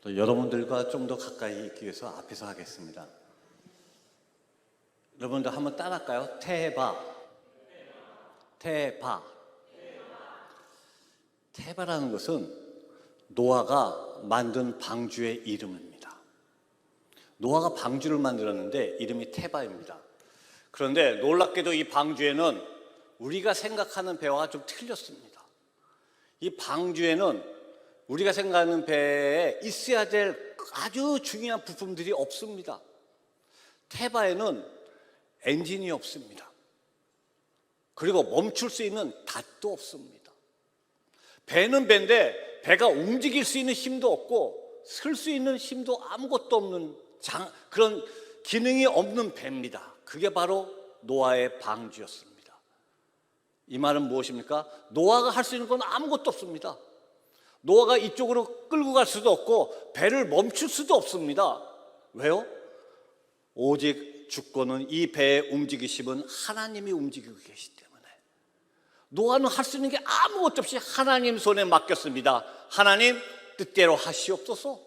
또 여러분들과 좀 더 가까이 있기 위해서 앞에서 하겠습니다. 여러분들 한번 따라할까요? 테바. 테바. 테바라는 것은 노아가 만든 방주의 이름입니다. 노아가 방주를 만들었는데 이름이 테바입니다. 그런데 놀랍게도 이 방주에는 우리가 생각하는 배와 좀 틀렸습니다. 이 방주에는 우리가 생각하는 배에 있어야 될 아주 중요한 부품들이 없습니다. 테바에는 엔진이 없습니다. 그리고 멈출 수 있는 닷도 없습니다. 배는 배인데 배가 움직일 수 있는 힘도 없고 쓸 수 있는 힘도 아무것도 없는 그런 기능이 없는 배입니다. 그게 바로 노아의 방주였습니다. 이 말은 무엇입니까? 노아가 할 수 있는 건 아무것도 없습니다. 노아가 이쪽으로 끌고 갈 수도 없고 배를 멈출 수도 없습니다. 왜요? 오직 주권은 이 배의 움직이심은 하나님이 움직이고 계시기 때문에 노아는 할 수 있는 게 아무것도 없이 하나님 손에 맡겼습니다. 하나님 뜻대로 하시옵소서.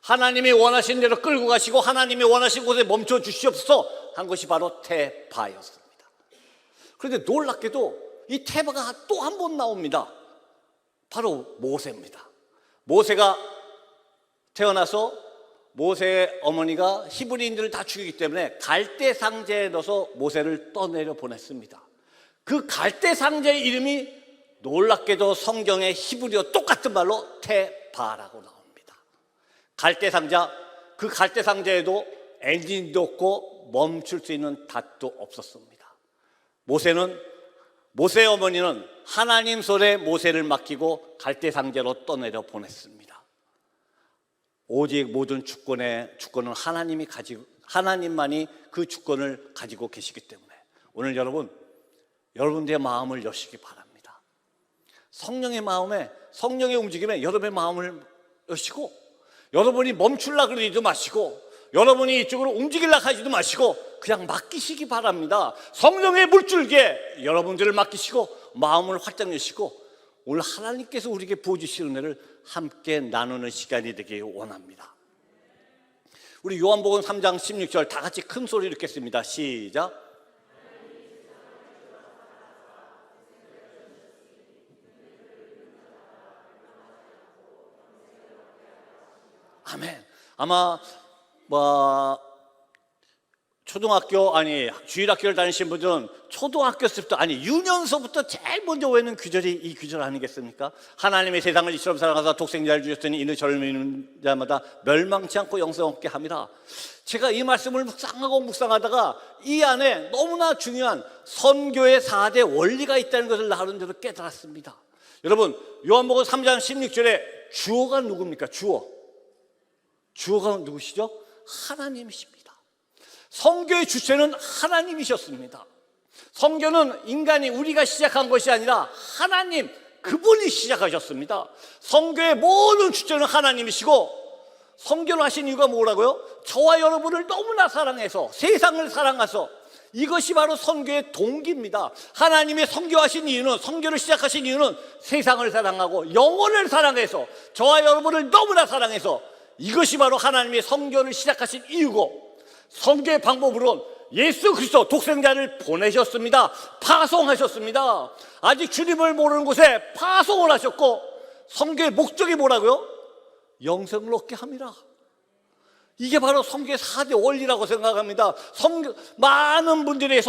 하나님이 원하신 대로 끌고 가시고 하나님이 원하신 곳에 멈춰 주시옵소서 한 것이 바로 테바였습니다. 그런데 놀랍게도 이 테바가 또 한 번 나옵니다. 바로 모세입니다. 모세가 태어나서 모세의 어머니가 히브리인들을 다 죽이기 때문에 갈대 상자에 넣어서 모세를 떠내려 보냈습니다. 그 갈대 상자의 이름이 놀랍게도 성경의 히브리어 똑같은 말로 테바라고 나옵니다. 갈대 상자, 그 갈대 상자에도 엔진도 없고 멈출 수 있는 닷도 없었습니다. 모세의 어머니는 하나님 손에 모세를 맡기고 갈대 상자로 떠내려 보냈습니다. 오직 모든 주권은 하나님만이 그 주권을 가지고 계시기 때문에 오늘 여러분들의 마음을 여시기 바랍니다. 성령의 움직임에 여러분의 마음을 여시고 여러분이 멈출라 그러지도 마시고 여러분이 이쪽으로 움직이려 하지도 마시고 그냥 맡기시기 바랍니다. 성령의 물줄기에 여러분들을 맡기시고 마음을 활짝 여시고 오늘 하나님께서 우리에게 부어주시는 은혜를 함께 나누는 시간이 되길 원합니다. 우리 요한복음 3장 16절 다 같이 큰 소리로 읽겠습니다. 시작. 아멘. 아마 초등학교 주일학교를 다니신 분들은 초등학교 때부터 유년서부터 제일 먼저 외우는 규절이 이 규절 아니겠습니까? 하나님의 세상을 이처럼 사랑하사 독생자를 주셨으니 이는 저를 믿는 자마다 멸망치 않고 영생 얻게 함이라. 제가 이 말씀을 묵상하다가 이 안에 너무나 중요한 선교의 4대 원리가 있다는 것을 나름대로 깨달았습니다. 여러분, 요한복음 3장 16절에 주어가 누굽니까? 주어가 누구시죠? 하나님이십니다. 성교의 주체는 하나님이셨습니다. 성교는 우리가 시작한 것이 아니라 하나님, 그분이 시작하셨습니다. 성교의 모든 주체는 하나님이시고 성교를 하신 이유가 뭐라고요? 저와 여러분을 너무나 사랑해서 세상을 사랑해서 이것이 바로 선교의 동기입니다. 하나님의 선교를 시작하신 이유는 세상을 사랑하고 영혼을 사랑해서 저와 여러분을 너무나 사랑해서 이것이 바로 하나님의 선교를 시작하신 이유고 선교의 방법으로는 예수 그리스도 독생자를 보내셨습니다. 파송하셨습니다. 아직 주님을 모르는 곳에 파송을 하셨고 선교의 목적이 뭐라고요? 영생을 얻게 함이라. 이게 바로 선교의 4대 원리라고 생각합니다. 많은 분들의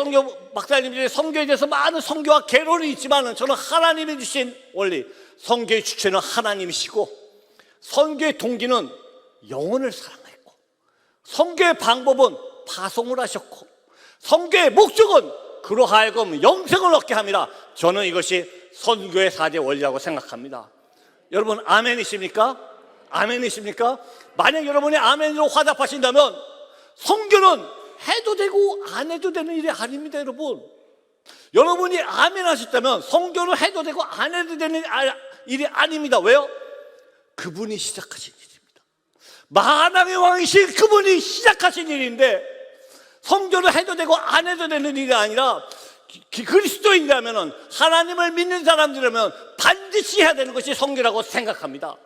박사님들의 선교에 대해서 많은 선교와 개론이 있지만 저는 하나님이 주신 원리, 선교의 주체는 하나님이시고 선교의 동기는 영혼을 사랑했고 선교의 방법은 파송을 하셨고 선교의 목적은 그로 하여금 영생을 얻게 함이라. 저는 이것이 선교의 4대 원리라고 생각합니다. 여러분 아멘이십니까? 아멘이십니까? 만약 여러분이 아멘으로 화답하신다면 선교는 해도 되고 안 해도 되는 일이 아닙니다. 여러분이 아멘 하셨다면 선교는 해도 되고 안 해도 되는 일이 아닙니다. 왜요? 그분이 시작하신 일입니다. 만왕의 왕이신 그분이 시작하신 일인데 선교를 해도 되고 안 해도 되는 일이 아니라 그리스도인이라면 하나님을 믿는 사람들이라면 반드시 해야 되는 것이 선교라고 생각합니다.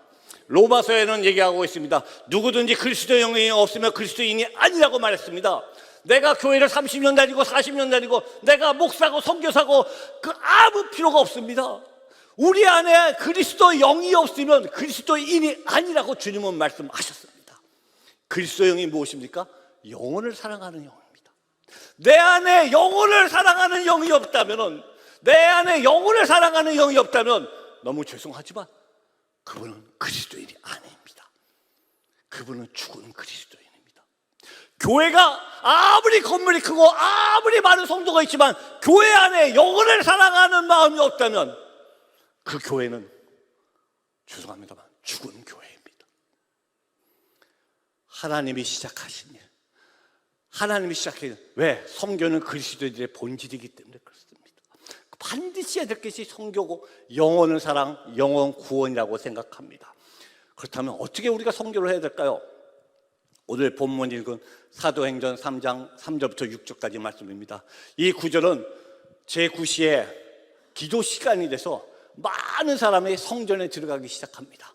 로마서에는 얘기하고 있습니다. 누구든지 그리스도 영이 없으면 그리스도인이 아니라고 말했습니다. 내가 교회를 30년 다니고 40년 다니고 내가 목사고 선교사고 그 아무 필요가 없습니다. 우리 안에 그리스도 영이 없으면 그리스도인이 아니라고 주님은 말씀하셨습니다. 그리스도 영이 무엇입니까? 영혼을 사랑하는 영입니다. 내 안에 영혼을 사랑하는 영이 없다면, 내 안에 영혼을 사랑하는 영이 없다면 너무 죄송하지만 그분은 그리스도인이 아닙니다. 그분은 죽은 그리스도인입니다. 교회가 아무리 건물이 크고 아무리 많은 성도가 있지만 교회 안에 영혼을 사랑하는 마음이 없다면 그 교회는, 죄송합니다만, 죽은 교회입니다. 하나님이 시작하신 일, 하나님이 시작해. 왜? 성교는 그리스도인들의 본질이기 때문에 그렇습니다. 반드시 해야 될 것이 성교고 영혼을 사랑, 영혼 구원이라고 생각합니다. 그렇다면 어떻게 우리가 성교를 해야 될까요? 오늘 본문 읽은 사도행전 3장 3절부터 6절까지 말씀입니다. 이 구절은 제9시에 기도 시간이 돼서 많은 사람이 성전에 들어가기 시작합니다.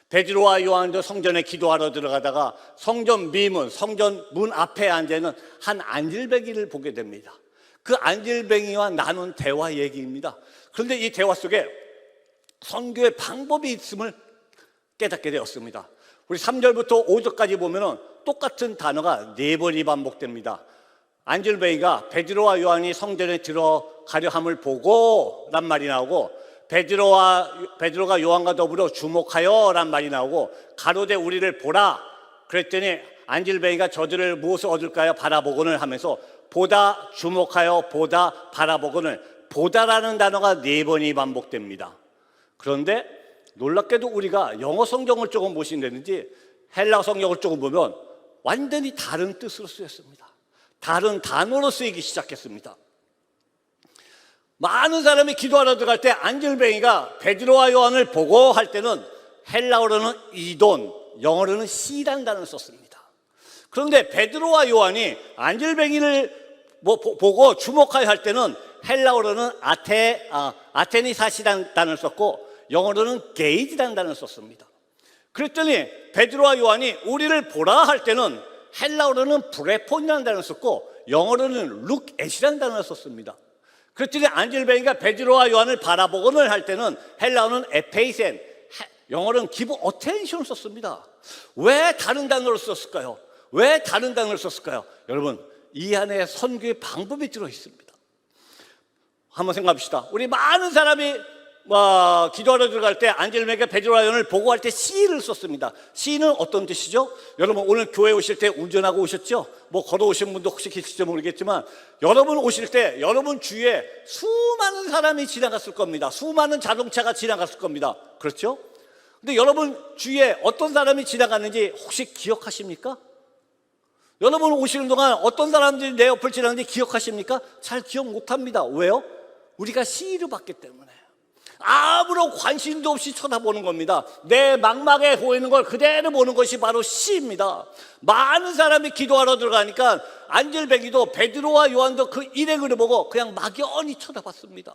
베드로와 요한도 성전에 기도하러 들어가다가 성전 미문, 성전 문 앞에 앉아있는 한 안질뱅이를 보게 됩니다. 그 안질뱅이와 나눈 대화 얘기입니다. 그런데 이 대화 속에 선교의 방법이 있음을 깨닫게 되었습니다. 우리 3절부터 5절까지 보면은 똑같은 단어가 4번이 반복됩니다. 안질뱅이가 베드로와 요한이 성전에 들어가려 함을 보고 란 말이 나오고, 베드로가 요한과 더불어 주목하여 란 말이 나오고, 가로되 우리를 보라 그랬더니 안질뱅이가 저들을 무엇을 얻을까요? 바라보거늘 하면서 보다, 주목하여, 보다, 바라보거늘, 보다라는 단어가 4번이 반복됩니다. 그런데 놀랍게도 우리가 영어 성경을 조금 보신다든지 헬라 성경을 조금 보면 완전히 다른 뜻으로 쓰였습니다. 다른 단어로 쓰이기 시작했습니다. 많은 사람이 기도하러 들어갈 때 안질뱅이가 베드로와 요한을 보고 할 때는 헬라어로는 이돈, 영어로는 시라는 단어를 썼습니다. 그런데 베드로와 요한이 안질뱅이를 보고 주목하여 할 때는 헬라어로는 아테니사시라는 단어를 썼고 영어로는 게이지라는 단어를 썼습니다. 그랬더니 베드로와 요한이 우리를 보라 할 때는 헬라어로는 브레폰이라는 단어를 썼고 영어로는 룩엣이라는 단어를 썼습니다. 그랬더니 안질뱅이가 베드로와 요한을 바라보고는 할 때는 헬라어는 에페이센, 영어로는 give attention을 썼습니다. 왜 다른 단어를 썼을까요? 왜 다른 단어를 썼을까요? 여러분, 이 안에 선교의 방법이 들어있습니다. 한번 생각합시다. 우리 많은 사람이 기도하러 들어갈 때 안질뱅이가 베드로와 요한을 보고 할 때 시를 썼습니다. 시는 어떤 뜻이죠? 여러분 오늘 교회 오실 때 운전하고 오셨죠? 걸어오신 분도 혹시 계실지 모르겠지만 여러분 오실 때 여러분 주위에 수많은 사람이 지나갔을 겁니다. 수많은 자동차가 지나갔을 겁니다. 그렇죠? 근데 여러분 주위에 어떤 사람이 지나갔는지 혹시 기억하십니까? 여러분 오시는 동안 어떤 사람들이 내 옆을 지나갔는지 기억하십니까? 잘 기억 못합니다. 왜요? 우리가 시를 봤기 때문에. 아무런 관심도 없이 쳐다보는 겁니다. 내 망막에 보이는 걸 그대로 보는 것이 바로 시입니다. 많은 사람이 기도하러 들어가니까 안질뱅이도 베드로와 요한도 그 일행을 보고 그냥 막연히 쳐다봤습니다.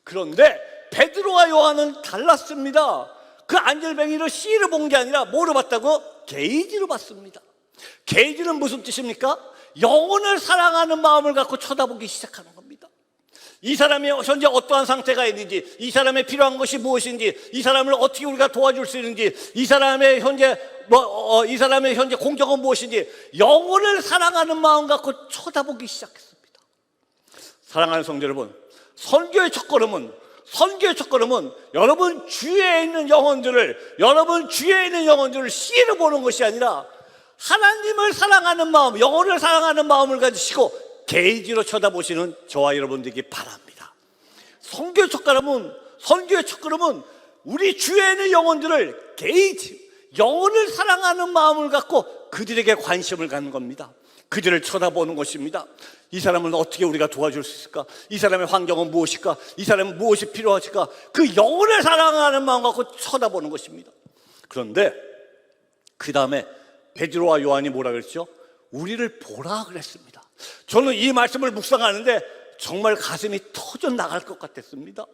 그런데 베드로와 요한은 달랐습니다. 그 안질뱅이를 시를 본 게 아니라 뭐로 봤다고? 게이지로 봤습니다. 게이지는 무슨 뜻입니까? 영혼을 사랑하는 마음을 갖고 쳐다보기 시작하는 겁니다. 이 사람이 현재 어떠한 상태가 있는지, 이 사람의 필요한 것이 무엇인지, 이 사람을 어떻게 우리가 도와줄 수 있는지, 이 사람의 현재 공적은 무엇인지 영혼을 사랑하는 마음 갖고 쳐다보기 시작했습니다. 사랑하는 성도 여러분, 선교의 첫걸음은 여러분 주위에 있는 영혼들을 시로 보는 것이 아니라 하나님을 사랑하는 마음, 영혼을 사랑하는 마음을 가지시고 게이지로 쳐다보시는 저와 여러분들이기 바랍니다. 선교의 첫걸음은 우리 주위에 있는 영혼들을 게이지, 영혼을 사랑하는 마음을 갖고 그들에게 관심을 갖는 겁니다. 그들을 쳐다보는 것입니다. 이 사람은 어떻게 우리가 도와줄 수 있을까? 이 사람의 환경은 무엇일까? 이 사람은 무엇이 필요하실까? 그 영혼을 사랑하는 마음 갖고 쳐다보는 것입니다. 그런데 그 다음에 베드로와 요한이 뭐라 그랬죠? 우리를 보라 그랬습니다. 저는 이 말씀을 묵상하는데 정말 가슴이 터져 나갈 것 같았습니다.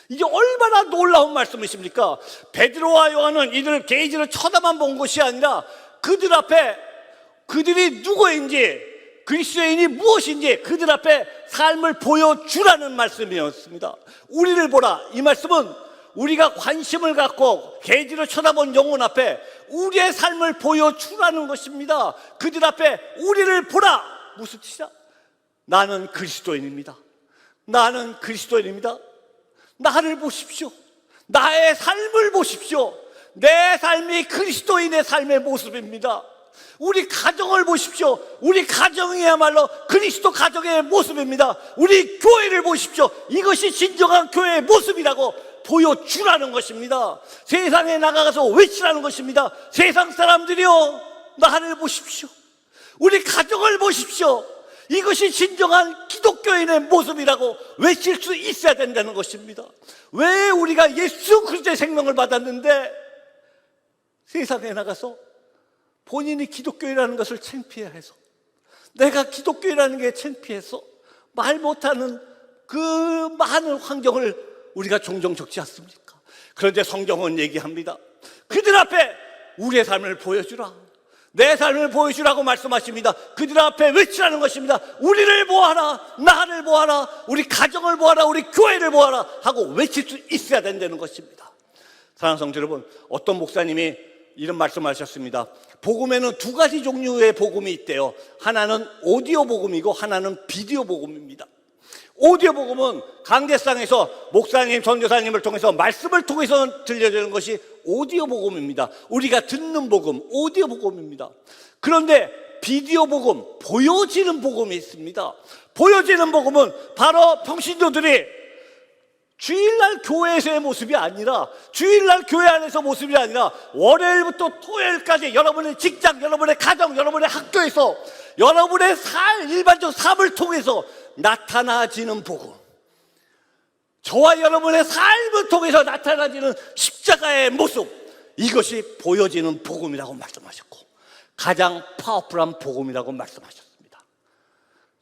이게 얼마나 놀라운 말씀이십니까? 베드로와 요한은 이들을 게이지를 쳐다만 본 것이 아니라 그들 앞에 그들이 누구인지, 그리스도인이 무엇인지 그들 앞에 삶을 보여주라는 말씀이었습니다. 우리를 보라, 이 말씀은 우리가 관심을 갖고 게이지를 쳐다본 영혼 앞에 우리의 삶을 보여주라는 것입니다. 그들 앞에 우리를 보라. 무슨 뜻이야? 나는 그리스도인입니다. 나는 그리스도인입니다. 나를 보십시오. 나의 삶을 보십시오. 내 삶이 그리스도인의 삶의 모습입니다. 우리 가정을 보십시오. 우리 가정이야말로 그리스도 가정의 모습입니다. 우리 교회를 보십시오. 이것이 진정한 교회의 모습이라고 보여주라는 것입니다. 세상에 나가서 외치라는 것입니다. 세상 사람들이요, 나를 보십시오. 우리 가정을 보십시오. 이것이 진정한 기독교인의 모습이라고 외칠 수 있어야 된다는 것입니다. 왜 우리가 예수 그리스도의 생명을 받았는데 세상에 나가서 본인이 기독교인이라는 것을 창피해서, 내가 기독교인이라는 게 창피해서 말 못하는 그 많은 환경을 우리가 종종 겪지 않습니까? 그런데 성경은 얘기합니다. 그들 앞에 우리의 삶을 보여주라. 내 삶을 보여주라고 말씀하십니다. 그들 앞에 외치라는 것입니다. 우리를 보아라, 나를 보아라, 우리 가정을 보아라, 우리 교회를 보아라 하고 외칠 수 있어야 된다는 것입니다. 사랑하는 성도 여러분, 어떤 목사님이 이런 말씀하셨습니다. 복음에는 두 가지 종류의 복음이 있대요. 하나는 오디오 복음이고 하나는 비디오 복음입니다. 오디오 복음은 강대상에서 목사님, 선교사님을 통해서 말씀을 통해서 들려주는 것이 오디오 복음입니다. 우리가 듣는 복음, 오디오 복음입니다. 그런데 비디오 복음, 보여지는 복음이 있습니다. 보여지는 복음은 바로 평신도들이 주일날 교회에서의 모습이 아니라, 주일날 교회 안에서 모습이 아니라 월요일부터 토요일까지 여러분의 직장, 여러분의 가정, 여러분의 학교에서 여러분의 일반적 삶을 통해서 나타나지는 복음, 저와 여러분의 삶을 통해서 나타나지는 십자가의 모습, 이것이 보여지는 복음이라고 말씀하셨고 가장 파워풀한 복음이라고 말씀하셨습니다.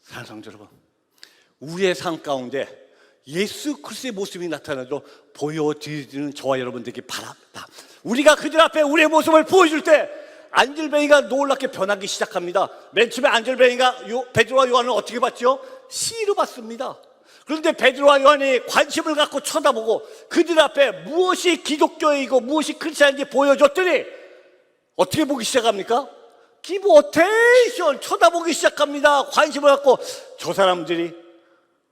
사랑하는 성도 여러분, 우리의 삶 가운데 예수 그리스도의 모습이 나타나도록 보여드리는 저와 여러분 되기 바랍니다. 우리가 그들 앞에 우리의 모습을 보여줄 때 안절뱅이가 놀랍게 변하기 시작합니다. 맨 처음에 안절뱅이가 베드로와 요한을 어떻게 봤죠? 시로 봤습니다. 그런데 베드로와 요한이 관심을 갖고 쳐다보고 그들 앞에 무엇이 기독교이고 무엇이 크리스찬인지 보여줬더니 어떻게 보기 시작합니까? 기브 어테이션, 쳐다보기 시작합니다. 관심을 갖고 저 사람들이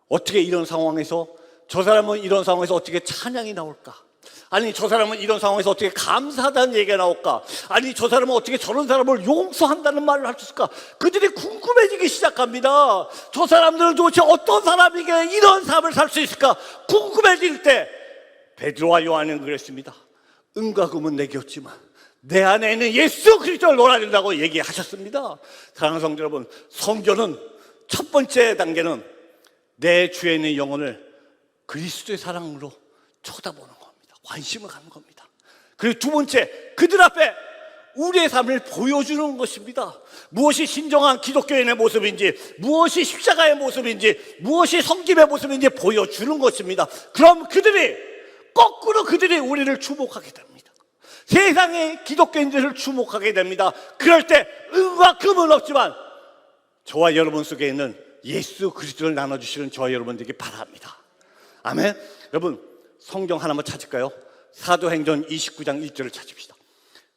어떻게 이런 상황에서, 저 사람은 이런 상황에서 어떻게 찬양이 나올까? 아니 저 사람은 이런 상황에서 어떻게 감사하다는 얘기가 나올까? 아니 저 사람은 어떻게 저런 사람을 용서한다는 말을 할 수 있을까? 그들이 궁금해지기 시작합니다. 저 사람들은 도대체 어떤 사람에게 이런 삶을 살 수 있을까? 궁금해질 때 베드로와 요한은 그랬습니다. 은과 금은 내게 없지만 내 안에 있는 예수 그리스도를 논하는다고 얘기하셨습니다. 사랑하는 성도 여러분, 성교는 첫 번째 단계는 내 주에 있는 영혼을 그리스도의 사랑으로 쳐다보는 겁니다. 관심을 갖는 겁니다. 그리고 두 번째, 그들 앞에 우리의 삶을 보여주는 것입니다. 무엇이 진정한 기독교인의 모습인지, 무엇이 십자가의 모습인지, 무엇이 성김의 모습인지 보여주는 것입니다. 그럼 거꾸로 그들이 우리를 주목하게 됩니다. 세상의 기독교인들을 주목하게 됩니다. 그럴 때 은과 금은 없지만 저와 여러분 속에 있는 예수 그리스도를 나눠주시는 저와 여러분 되기 바랍니다. 아멘. 여러분 성경 하나만 찾을까요? 사도행전 29장 1절을 찾읍시다.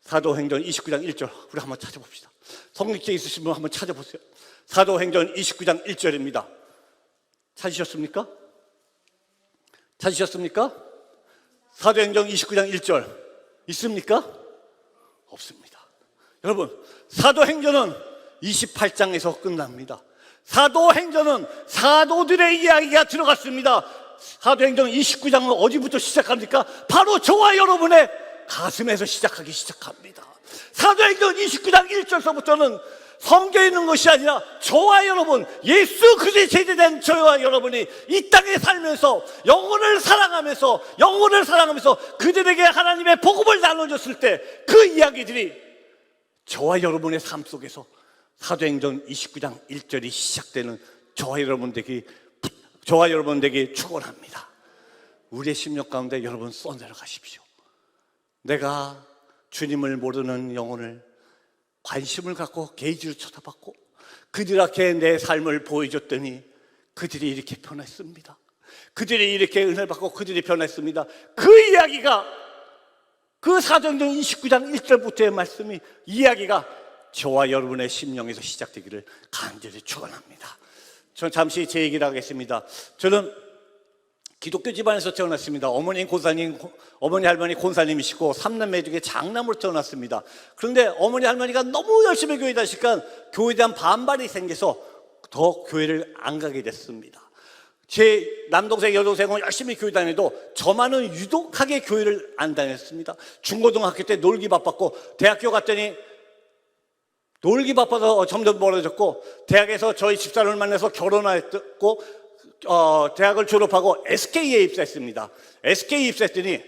사도행전 29장 1절 우리 한번 찾아봅시다. 성경책 있으신 분 한번 찾아보세요. 사도행전 29장 1절입니다. 찾으셨습니까? 찾으셨습니까? 사도행전 29장 1절 있습니까? 없습니다. 여러분 사도행전은 28장에서 끝납니다. 사도행전은 사도들의 이야기가 들어갔습니다. 사도행전 29장은 어디부터 시작합니까? 바로 저와 여러분의 가슴에서 시작하기 시작합니다. 사도행전 29장 1절서부터는 성경에 있는 것이 아니라 저와 여러분, 예수 그리스도의 제자된 저와 여러분이 이 땅에 살면서 영혼을 사랑하면서 그들에게 하나님의 복음을 나눠줬을 때 그 이야기들이 저와 여러분의 삶 속에서 사도행전 29장 1절이 시작되는 저와 여러분 되기 축원합니다. 우리의 심령 가운데 여러분 쏘내려 가십시오. 내가 주님을 모르는 영혼을 관심을 갖고 게이지를 쳐다봤고 그들에게 내 삶을 보여줬더니 그들이 이렇게 변했습니다. 그들이 이렇게 은혜를 받고 그들이 변했습니다. 그 이야기가, 그 사도행전 29장 1절부터의 말씀이, 이야기가 저와 여러분의 심령에서 시작되기를 간절히 축원합니다. 저는 잠시 제 얘기를 하겠습니다. 저는 기독교 집안에서 태어났습니다. 어머니 할머니 권사님이시고 3남매 중에 장남으로 태어났습니다. 그런데 어머니 할머니가 너무 열심히 교회 다니시니까 교회에 대한 반발이 생겨서 더 교회를 안 가게 됐습니다. 제 남동생 여동생은 열심히 교회 다녀도 저만은 유독하게 교회를 안 다녔습니다. 중고등학교 때 놀기 바빴고 대학교 갔더니 놀기 바빠서 점점 멀어졌고, 대학에서 저희 집사람을 만나서 결혼했고, 대학을 졸업하고 SK에 입사했습니다. SK에 입사했더니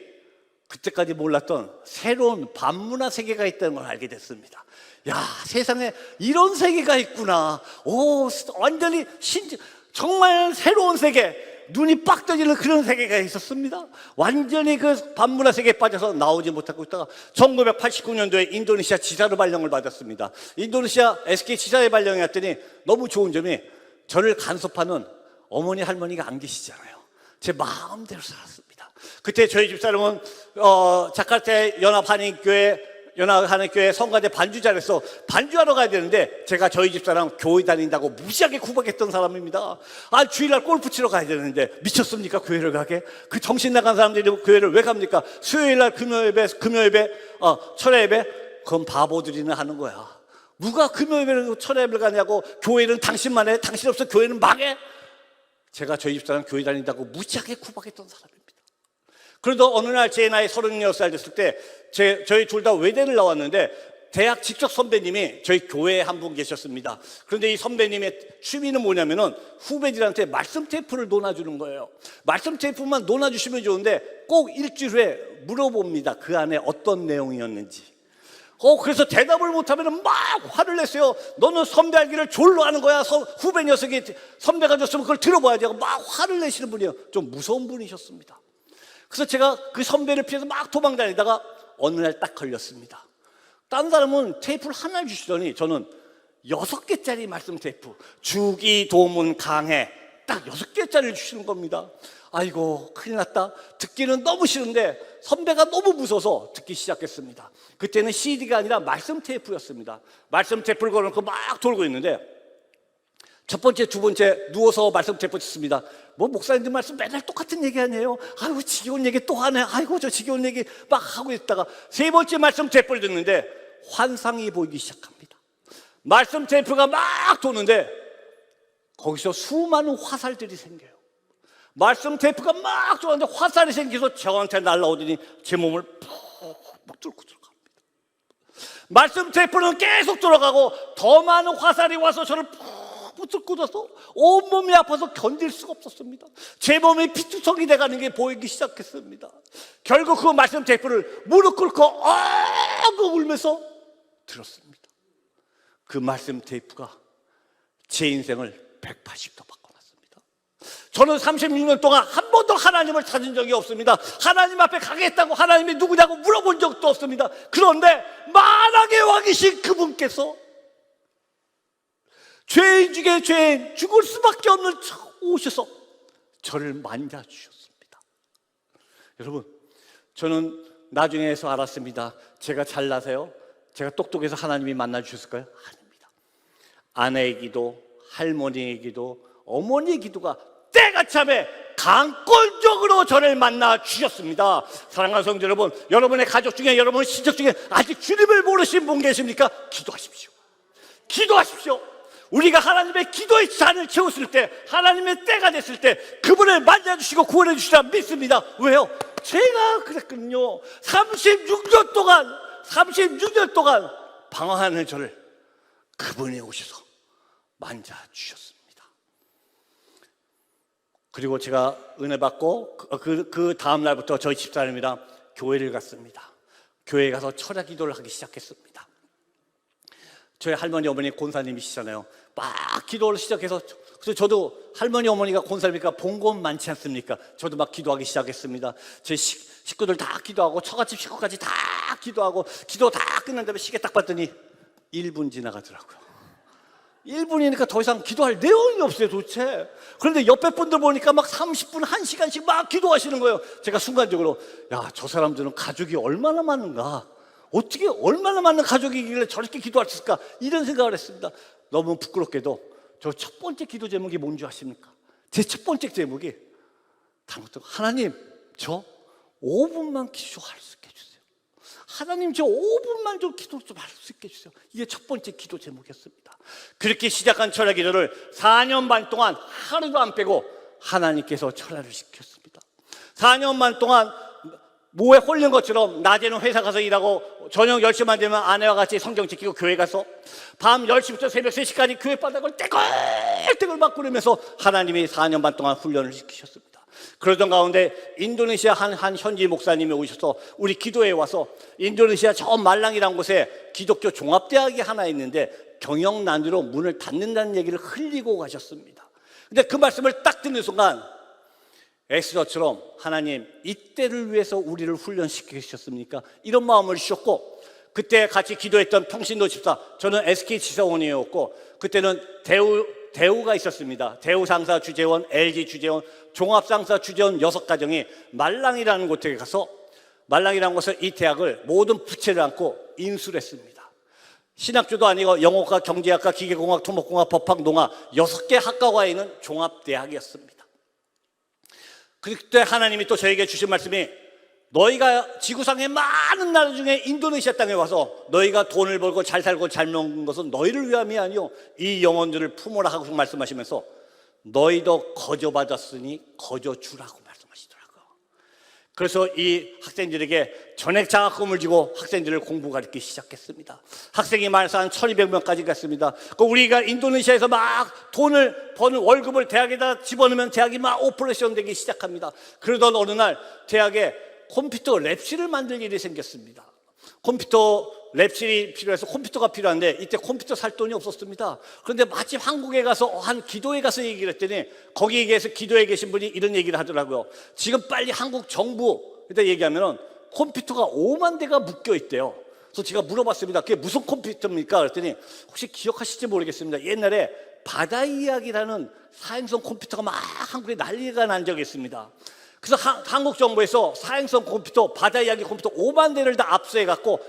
그때까지 몰랐던 새로운 반문화 세계가 있다는 걸 알게 됐습니다. 야, 세상에 이런 세계가 있구나. 오, 완전히 정말 새로운 세계, 눈이 빡 떠지는 그런 세계가 있었습니다. 완전히 그 반문화 세계에 빠져서 나오지 못하고 있다가 1989년도에 인도네시아 지사로 발령을 받았습니다. 인도네시아 SK 지사에 발령이 왔더니 너무 좋은 점이 저를 간섭하는 어머니 할머니가 안 계시잖아요. 제 마음대로 살았습니다. 그때 저희 집사람은 자카르타 연합한인교회 성가대 반주자로서 반주하러 가야 되는데, 제가 저희 집사람 교회 다닌다고 무지하게 구박했던 사람입니다. 주일날 골프 치러 가야 되는데 미쳤습니까? 교회를 가게? 그 정신 나간 사람들이 교회를 왜 갑니까? 수요일날 금요예배, 철야예배? 그건 바보들이나 하는 거야. 누가 금요예배를 철야예배를 가냐고. 교회는 당신만 해. 당신 없어 교회는 망해. 제가 저희 집사람 교회 다닌다고 무지하게 구박했던 사람입니다. 그래도 어느 날 제 나이 36살 됐을 때 저희 둘 다 외대를 나왔는데, 대학 직접 선배님이 저희 교회에 한 분 계셨습니다. 그런데 이 선배님의 취미는 뭐냐면은 후배들한테 말씀 테이프를 논아주는 거예요. 말씀 테이프만 논아주시면 좋은데 꼭 일주일 후에 물어봅니다. 그 안에 어떤 내용이었는지. 그래서 대답을 못하면 막 화를 냈어요. 너는 선배 알기를 졸로 하는 거야. 후배 녀석이 선배가 줬으면 그걸 들어봐야지 하고 막 화를 내시는 분이에요. 좀 무서운 분이셨습니다. 그래서 제가 그 선배를 피해서 막 도망다니다가 어느 날 딱 걸렸습니다. 다른 사람은 테이프를 하나 주시더니 저는 6개짜리 말씀 테이프, 주기, 도문, 강해, 딱 6개짜리를 주시는 겁니다. 아이고, 큰일 났다. 듣기는 너무 싫은데 선배가 너무 무서워서 듣기 시작했습니다. 그때는 CD가 아니라 말씀 테이프였습니다. 말씀 테이프를 걸어놓고 막 돌고 있는데, 첫 번째, 두 번째 누워서 말씀 테이프 듣습니다. 목사님들 말씀 맨날 똑같은 얘기 아니에요? 아이고, 지겨운 얘기 또 하네. 아이고, 저 지겨운 얘기 막 하고 있다가 세 번째 말씀 테이프를 듣는데 환상이 보이기 시작합니다. 말씀 테이프가 막 도는데 거기서 수많은 화살들이 생겨요. 말씀 테이프가 막 도는데 화살이 생겨서 저한테 날아오더니 제 몸을 푹 뚫고 들어갑니다. 말씀 테이프는 계속 돌아가고 더 많은 화살이 와서 저를 푹 꽂아서 온몸이 아파서 견딜 수가 없었습니다. 제 몸이 피투성이 돼가는 게 보이기 시작했습니다. 결국 그 말씀 테이프를 무릎 꿇고 울면서 들었습니다. 그 말씀 테이프가 제 인생을 180도 바꿔놨습니다. 저는 36년 동안 한 번도 하나님을 찾은 적이 없습니다. 하나님 앞에 가겠다고 하나님이 누구냐고 물어본 적도 없습니다. 그런데 만왕의 왕이신 그분께서 죄인 중에 죄인, 죽을 수밖에 없는 오셔서 저를 만져주셨습니다. 여러분, 저는 나중에서 알았습니다. 제가 잘나서요, 제가 똑똑해서 하나님이 만나주셨을까요? 아닙니다. 아내의 기도, 할머니의 기도, 어머니의 기도가 때가 참에 강권적으로 저를 만나 주셨습니다. 사랑하는 성도 여러분, 여러분의 가족 중에, 여러분의 친척 중에 아직 주님을 모르신 분 계십니까? 기도하십시오. 기도하십시오. 우리가 하나님의 기도의 잔을 채웠을 때, 하나님의 때가 됐을 때 그분을 만져주시고 구원해 주시라 믿습니다. 왜요? 제가 그랬거든요. 36년 동안 방황하는 저를 그분이 오셔서 만져주셨습니다. 그리고 제가 은혜 받고 그 다음 날부터 저희 집사람이랑 교회를 갔습니다. 교회에 가서 철야 기도를 하기 시작했습니다. 저희 할머니, 어머니 권사님이시잖아요. 막 기도를 시작해서 그래서 저도 할머니 어머니가 곤살니까 본 건 많지 않습니까? 저도 막 기도하기 시작했습니다. 제 식구들 다 기도하고 처갓집 식구까지 다 기도하고 기도 다 끝난 다음에 시계 딱 봤더니 1분 지나가더라고요. 1분이니까 더 이상 기도할 내용이 없어요 도대체. 그런데 옆에 분들 보니까 막 30분, 1시간씩 막 기도하시는 거예요. 제가 순간적으로 야, 저 사람들은 가족이 얼마나 많은가, 어떻게 얼마나 많은 가족이길래 저렇게 기도할 수 있을까, 이런 생각을 했습니다. 너무 부끄럽게도 저 첫 번째 기도 제목이 뭔지 아십니까? 제 첫 번째 제목이 다음부터 하나님 저 5분만 기도할 수 있게 해주세요. 하나님 저 5분만 좀 기도 좀 할 수 있게 해주세요. 이게 첫 번째 기도 제목이었습니다. 그렇게 시작한 철야 기도를 4년 반 동안 하루도 안 빼고 하나님께서 철야를 시켰습니다. 4년 반 동안 뭐에 홀린 것처럼 낮에는 회사 가서 일하고 저녁 10시만 되면 아내와 같이 성경 지키고 교회 가서 밤 10시부터 새벽 3시까지 교회 바닥을 떼굴떼굴 막 구르면서 하나님이 4년 반 동안 훈련을 시키셨습니다. 그러던 가운데 인도네시아 한 현지 목사님이 오셔서 우리 기도회에 와서 인도네시아 저 말랑이라는 곳에 기독교 종합대학이 하나 있는데 경영난으로 문을 닫는다는 얘기를 흘리고 가셨습니다. 근데 그 말씀을 딱 듣는 순간 엑소더처럼 하나님 이때를 위해서 우리를 훈련시키셨습니까? 이런 마음을 주셨고, 그때 같이 기도했던 평신도 집사, 저는 SK 지사원이었고 그때는 대우가 있었습니다. 대우 상사 주재원, LG 주재원, 종합상사 주재원 6가정이 말랑이라는 곳에 가서 말랑이라는 곳에서 이 대학을 모든 부채를 안고 인수를 했습니다. 신학교도 아니고 영어과 경제학과 기계공학 토목공학 법학 농학 6개 학과가 있는 종합대학이었습니다. 그때 하나님이 또 저에게 주신 말씀이 너희가 지구상의 많은 나라 중에 인도네시아 땅에 와서 너희가 돈을 벌고 잘 살고 잘 먹는 것은 너희를 위함이 아니요 이 영혼들을 품으라 하고 말씀하시면서 너희도 거저받았으니 거저주라고 말씀하시더라고요. 그래서 이 학생들에게 전액 장학금을 주고 학생들을 공부 가르치기 시작했습니다. 학생이 많아서 한 1200명까지 갔습니다. 우리가 인도네시아에서 막 돈을 버는 월급을 대학에다 집어넣으면 대학이 막 오퍼레이션 되기 시작합니다. 그러던 어느 날 대학에 컴퓨터 랩실을 만들 일이 생겼습니다. 컴퓨터 랩실이 필요해서 컴퓨터가 필요한데 이때 컴퓨터 살 돈이 없었습니다. 그런데 마침 한국에 가서 한 기도에 가서 얘기를 했더니 거기에 계서 기도에 계신 분이 이런 얘기를 하더라고요. 지금 빨리 한국 정부 그때 얘기하면 컴퓨터가 5만 대가 묶여 있대요. 그래서 제가 물어봤습니다. 그게 무슨 컴퓨터입니까? 그랬더니 혹시 기억하실지 모르겠습니다. 옛날에 바다 이야기라는 사행성 컴퓨터가 막 한국에 난리가 난 적이 있습니다. 그래서 한국 정부에서 사행성 컴퓨터, 바다 이야기 컴퓨터 5만 대를 다 압수해 갖고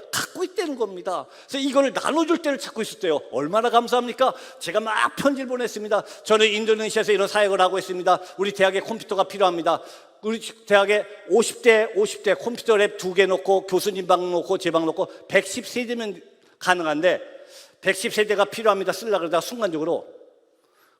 있다는 겁니다. 그래서 이거를 나눠줄 때를 찾고 있었대요. 얼마나 감사합니까? 제가 막 편지를 보냈습니다. 저는 인도네시아에서 이런 사역을 하고 있습니다. 우리 대학에 컴퓨터가 필요합니다. 우리 대학에 50대 컴퓨터 랩 2개 놓고 교수님 방 놓고 제 방 놓고 110세대면 가능한데 110세대가 필요합니다. 쓰려고 그러다가 순간적으로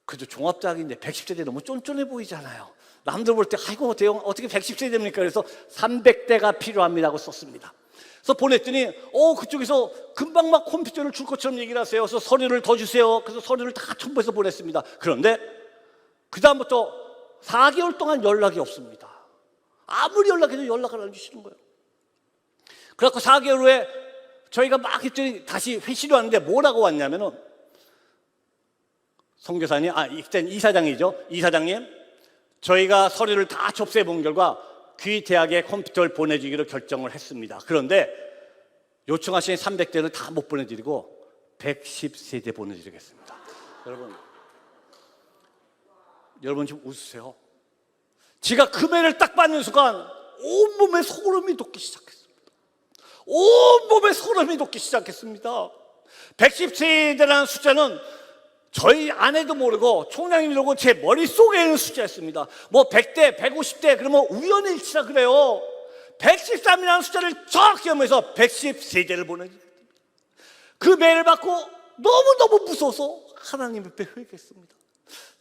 그래도 종합대학인데 110세대 너무 쫀쫀해 보이잖아요. 남들 볼 때 아이고 대형 어떻게 110세대입니까? 그래서 300대가 필요합니다고 썼습니다. 그래서 보냈더니 그쪽에서 금방 막 컴퓨터를 줄 것처럼 얘기를 하세요. 그래서 서류를 더 주세요. 그래서 서류를 다 첨부해서 보냈습니다. 그런데 그 다음부터 4개월 동안 연락이 없습니다. 아무리 연락해도 연락을 안 주시는 거예요. 그래갖고 4개월 후에 저희가 막 했더니 다시 회시를 왔는데 뭐라고 왔냐면은 선교사님, 이때는 이사장이죠. 이사장님, 저희가 서류를 다 접수해 본 결과 귀 대학에 컴퓨터를 보내주기로 결정을 했습니다. 그런데 요청하신 300대는 다 못 보내드리고 110세대 보내드리겠습니다. 여러분 지금 웃으세요. 제가 그 메일을 딱 받는 순간 온몸에 소름이 돋기 시작했습니다. 온몸에 소름이 돋기 시작했습니다. 110세대라는 숫자는 저희 아내도 모르고 총장님도 모르고 제 머릿속에 있는 숫자였습니다. 뭐 100대, 150대 그러면 우연의 일치라 그래요. 113이라는 숫자를 정확히 하면서 110세대를 보내줍니다. 그 메일을 받고 너무너무 무서워서 하나님 앞에 회개했습니다.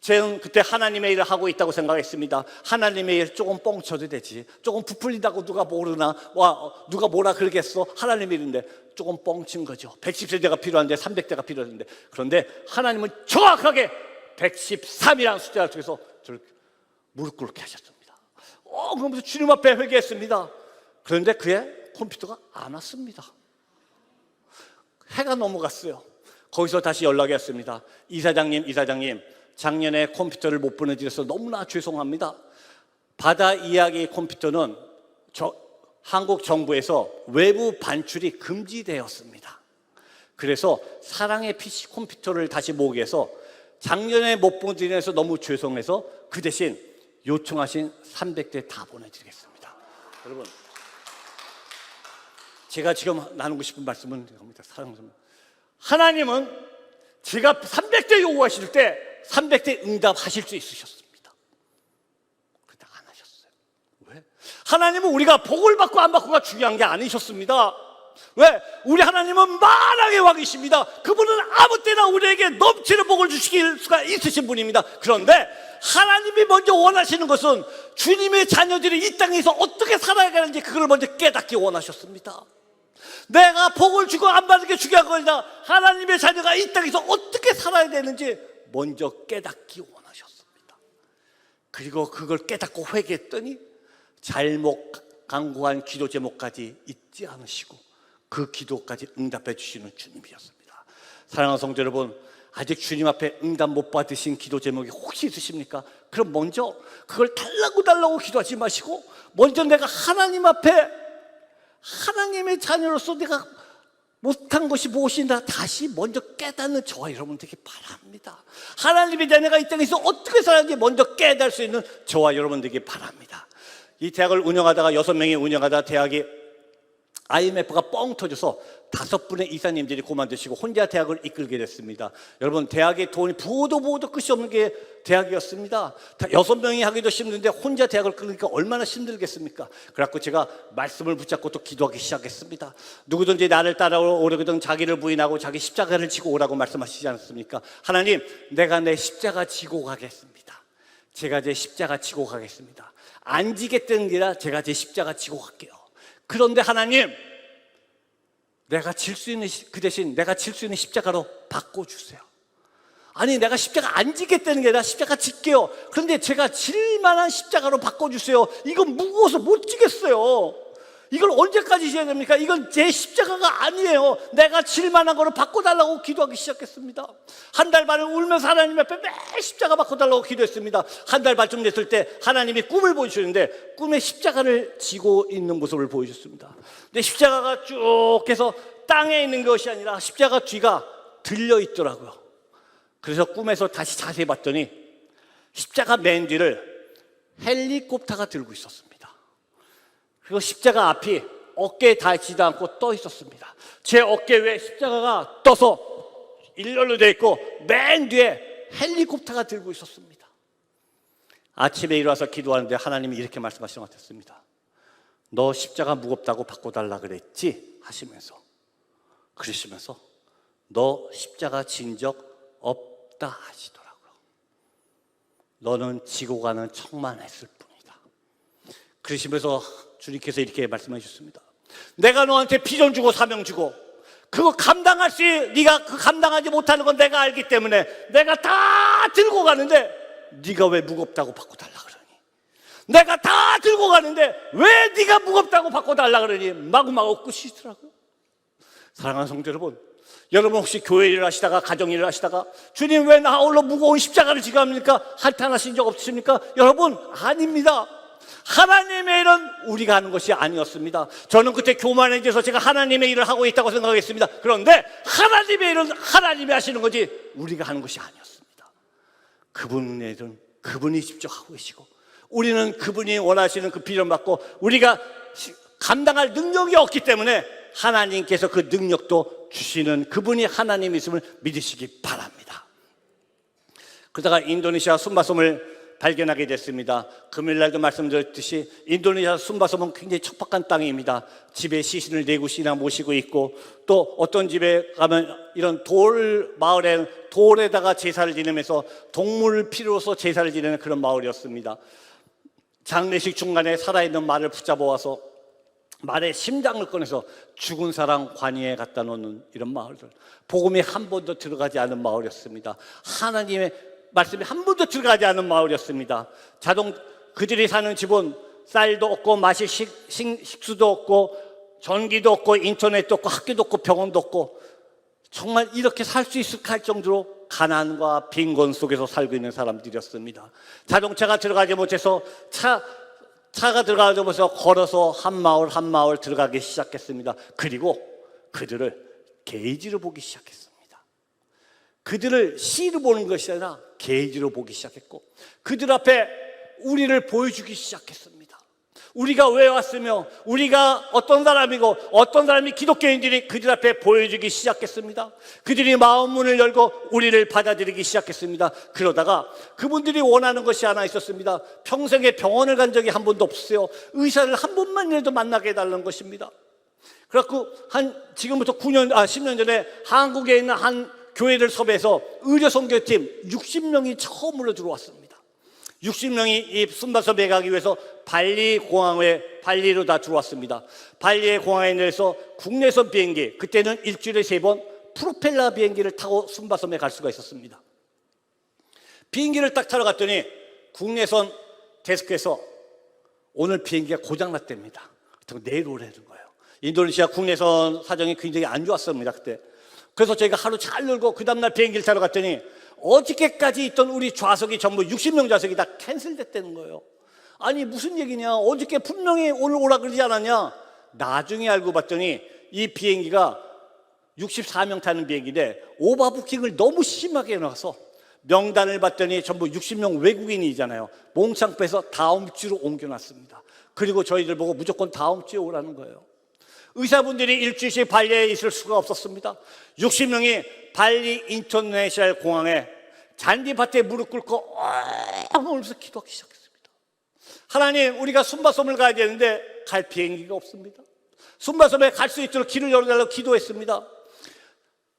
저는 그때 하나님의 일을 하고 있다고 생각했습니다. 하나님의 일 조금 뻥쳐도 되지, 조금 부풀린다고 누가 모르나, 누가 뭐라 그러겠어. 하나님의 일인데 조금 뻥친 거죠. 110세대가 필요한데 300대가 필요한데. 그런데 하나님은 정확하게 113이라는 숫자를 통해서 저를 무릎 꿇게 하셨습니다. 그러면서 주님 앞에 회개했습니다. 그런데 그의 컴퓨터가 안 왔습니다. 해가 넘어갔어요. 거기서 다시 연락이 왔습니다. 이사장님, 작년에 컴퓨터를 못 보내드려서 너무나 죄송합니다. 바다 이야기 컴퓨터는 한국 정부에서 외부 반출이 금지되었습니다. 그래서 사랑의 PC 컴퓨터를 다시 모으기 위해서 작년에 못 보내드려서 너무 죄송해서 그 대신 요청하신 300대 다 보내드리겠습니다. 여러분, 제가 지금 나누고 싶은 말씀은 이겁니다. 사랑하는 하나님은 제가 300대 요구하실 때 300대 응답하실 수 있으셨습니다. 그런데 안 하셨어요. 왜? 하나님은 우리가 복을 받고 안 받고가 중요한 게 아니셨습니다. 왜? 우리 하나님은 만왕의 왕이십니다. 그분은 아무 때나 우리에게 넘치는 복을 주실 수가 있으신 분입니다. 그런데 하나님이 먼저 원하시는 것은 주님의 자녀들이 이 땅에서 어떻게 살아야 하는지 그걸 먼저 깨닫기 원하셨습니다. 내가 복을 주고 안 받는 게 중요한 거 아니라 하나님의 자녀가 이 땅에서 어떻게 살아야 되는지 먼저 깨닫기 원하셨습니다. 그리고 그걸 깨닫고 회개했더니 잘못 간구한 기도 제목까지 잊지 않으시고 그 기도까지 응답해 주시는 주님이었습니다. 사랑하는 성도 여러분, 아직 주님 앞에 응답 못 받으신 기도 제목이 혹시 있으십니까? 그럼 먼저 그걸 달라고 기도하지 마시고 먼저 내가 하나님 앞에 하나님의 자녀로서 내가 못한 것이 무엇인가 다시 먼저 깨닫는 저와 여러분 되기 바랍니다. 하나님의 자녀가 이 땅에서 어떻게 살아야지 먼저 깨달을 수 있는 저와 여러분 되기 바랍니다. 이 대학을 운영하다가 6명이 운영하다가 대학이 IMF가 뻥 터져서 5분의 이사님들이 그만두시고 혼자 대학을 이끌게 됐습니다. 여러분, 대학의 돈이 부어도 끝이 없는 게 대학이었습니다. 6명이 하기도 힘든데 혼자 대학을 끌으니까 얼마나 힘들겠습니까? 그래갖고 제가 말씀을 붙잡고 또 기도하기 시작했습니다. 누구든지 나를 따라오려거든 자기를 부인하고 자기 십자가를 지고 오라고 말씀하시지 않습니까? 하나님, 내가 내 십자가 지고 가겠습니다. 제가 제 십자가 지고 가겠습니다. 안 지겠다는 게 아니라 제가 제 십자가 지고 갈게요. 그런데 하나님, 내가 질 수 있는 그 대신 내가 질 수 있는 십자가로 바꿔주세요. 아니, 내가 십자가 안 지겠다는 게 아니라 십자가 질게요. 그런데 제가 질 만한 십자가로 바꿔주세요. 이건 무거워서 못 지겠어요. 이걸 언제까지 지어야 됩니까? 이건 제 십자가가 아니에요. 내가 질 만한 거로 바꿔달라고 기도하기 시작했습니다. 한 달 반을 울면서 하나님 앞에 매일 십자가 바꿔달라고 기도했습니다. 한 달 반쯤 됐을 때 하나님이 꿈을 보여주시는데 꿈에 십자가를 지고 있는 모습을 보여줬습니다. 근데 십자가가 쭉 해서 땅에 있는 것이 아니라 십자가 뒤가 들려 있더라고요. 그래서 꿈에서 다시 자세히 봤더니 십자가 맨 뒤를 헬리콥터가 들고 있었습니다. 그리고 십자가 앞이 어깨에 닿지도 않고 떠 있었습니다. 제 어깨 위에 십자가가 떠서 일렬로 되어 있고 맨 뒤에 헬리콥터가 들고 있었습니다. 아침에 일어나서 기도하는데 하나님이 이렇게 말씀하시는 것 같았습니다. 너 십자가 무겁다고 바꿔달라 그랬지? 하시면서 그러시면서 너 십자가 진 적 없다 하시더라고요. 너는 지고 가는 척만 했을 뿐이다. 그러시면서 주님께서 이렇게 말씀해 주셨습니다. 내가 너한테 비전 주고 사명 주고 그거 감당할 수 네가 그 감당하지 못하는 건 내가 알기 때문에 내가 다 들고 가는데 네가 왜 무겁다고 바꿔달라 그러니? 내가 다 들고 가는데 왜 네가 무겁다고 바꿔달라 그러니? 마구마구 끝이더라고요. 사랑하는 성도 여러분, 여러분 혹시 교회 일을 하시다가 가정 일을 하시다가 주님 왜 나 홀로 무거운 십자가를 지고 합니까? 한탄하신 적 없으십니까? 여러분, 아닙니다. 하나님의 일은 우리가 하는 것이 아니었습니다. 저는 그때 교만해져서 제가 하나님의 일을 하고 있다고 생각했습니다. 그런데 하나님의 일은 하나님이 하시는 거지 우리가 하는 것이 아니었습니다. 그분의 일은 그분이 직접 하고 계시고 우리는 그분이 원하시는 그 비전 받고 우리가 감당할 능력이 없기 때문에 하나님께서 그 능력도 주시는 그분이 하나님이심을 믿으시기 바랍니다. 그러다가 인도네시아 숨바섬을 발견하게 됐습니다. 금요일날도 말씀드렸듯이 인도네시아 숨바섬은 굉장히 척박한 땅입니다. 집에 시신을 4구씩이나 모시고 있고 또 어떤 집에 가면 이런 돌 마을에 돌에다가 제사를 지내면서 동물 피로서 제사를 지내는 그런 마을이었습니다. 장례식 중간에 살아있는 말을 붙잡아와서 말의 심장을 꺼내서 죽은 사람 관이에 갖다 놓는 이런 마을들, 복음이 한 번도 들어가지 않은 마을이었습니다. 하나님의 말씀이 한 번도 들어가지 않은 마을이었습니다. 그들이 사는 집은 쌀도 없고 마실 식수도 없고 전기도 없고 인터넷도 없고 학교도 없고 병원도 없고 정말 이렇게 살 수 있을까 할 정도로 가난과 빈곤 속에서 살고 있는 사람들이었습니다. 자동차가 들어가지 못해서 차가 들어가지 못해서 걸어서 한 마을 한 마을 들어가기 시작했습니다. 그리고 그들을 게이지로 보기 시작했습니다. 그들을 C로 보는 것이 아니라 게이지로 보기 시작했고, 그들 앞에 우리를 보여주기 시작했습니다. 우리가 왜 왔으며 우리가 어떤 사람이고 어떤 사람이 기독교인들이 그들 앞에 보여주기 시작했습니다. 그들이 마음 문을 열고 우리를 받아들이기 시작했습니다. 그러다가 그분들이 원하는 것이 하나 있었습니다. 평생에 병원을 간 적이 한 번도 없어요. 의사를 한 번만이라도 만나게 해달라는 것입니다. 그래갖고 지금부터 10년 전에 한국에 있는 한 교회를 섭외해서 의료 선교팀 60명이 처음으로 들어왔습니다. 60명이 이 순바섬에 가기 위해서 발리로 다 들어왔습니다. 발리의 공항에 내려서 국내선 비행기, 그때는 일주일에 3번 프로펠러 비행기를 타고 순바섬에 갈 수가 있었습니다. 비행기를 딱 타러 갔더니 국내선 데스크에서 오늘 비행기가 고장났답니다. 내일 오라는 거예요. 인도네시아 국내선 사정이 굉장히 안 좋았습니다, 그때. 그래서 저희가 하루 잘 놀고 그 다음날 비행기를 타러 갔더니 어저께까지 있던 우리 좌석이 전부 60명 좌석이 다 캔슬됐다는 거예요. 아니 무슨 얘기냐, 어저께 분명히 오늘 오라 그러지 않았냐. 나중에 알고 봤더니 이 비행기가 64명 타는 비행기인데 오버부킹을 너무 심하게 해놔서 명단을 봤더니 전부 60명 외국인이잖아요. 몽창 빼서 다음 주로 옮겨놨습니다. 그리고 저희들 보고 무조건 다음 주에 오라는 거예요. 의사분들이 일주일씩 발리에 있을 수가 없었습니다. 60명이 발리 인터내셔널 공항에 잔디밭에 무릎 꿇고 울면서 기도하기 시작했습니다. 하나님, 우리가 순바섬을 가야 되는데 갈 비행기가 없습니다. 순바섬에 갈 수 있도록 길을 열어달라고 기도했습니다.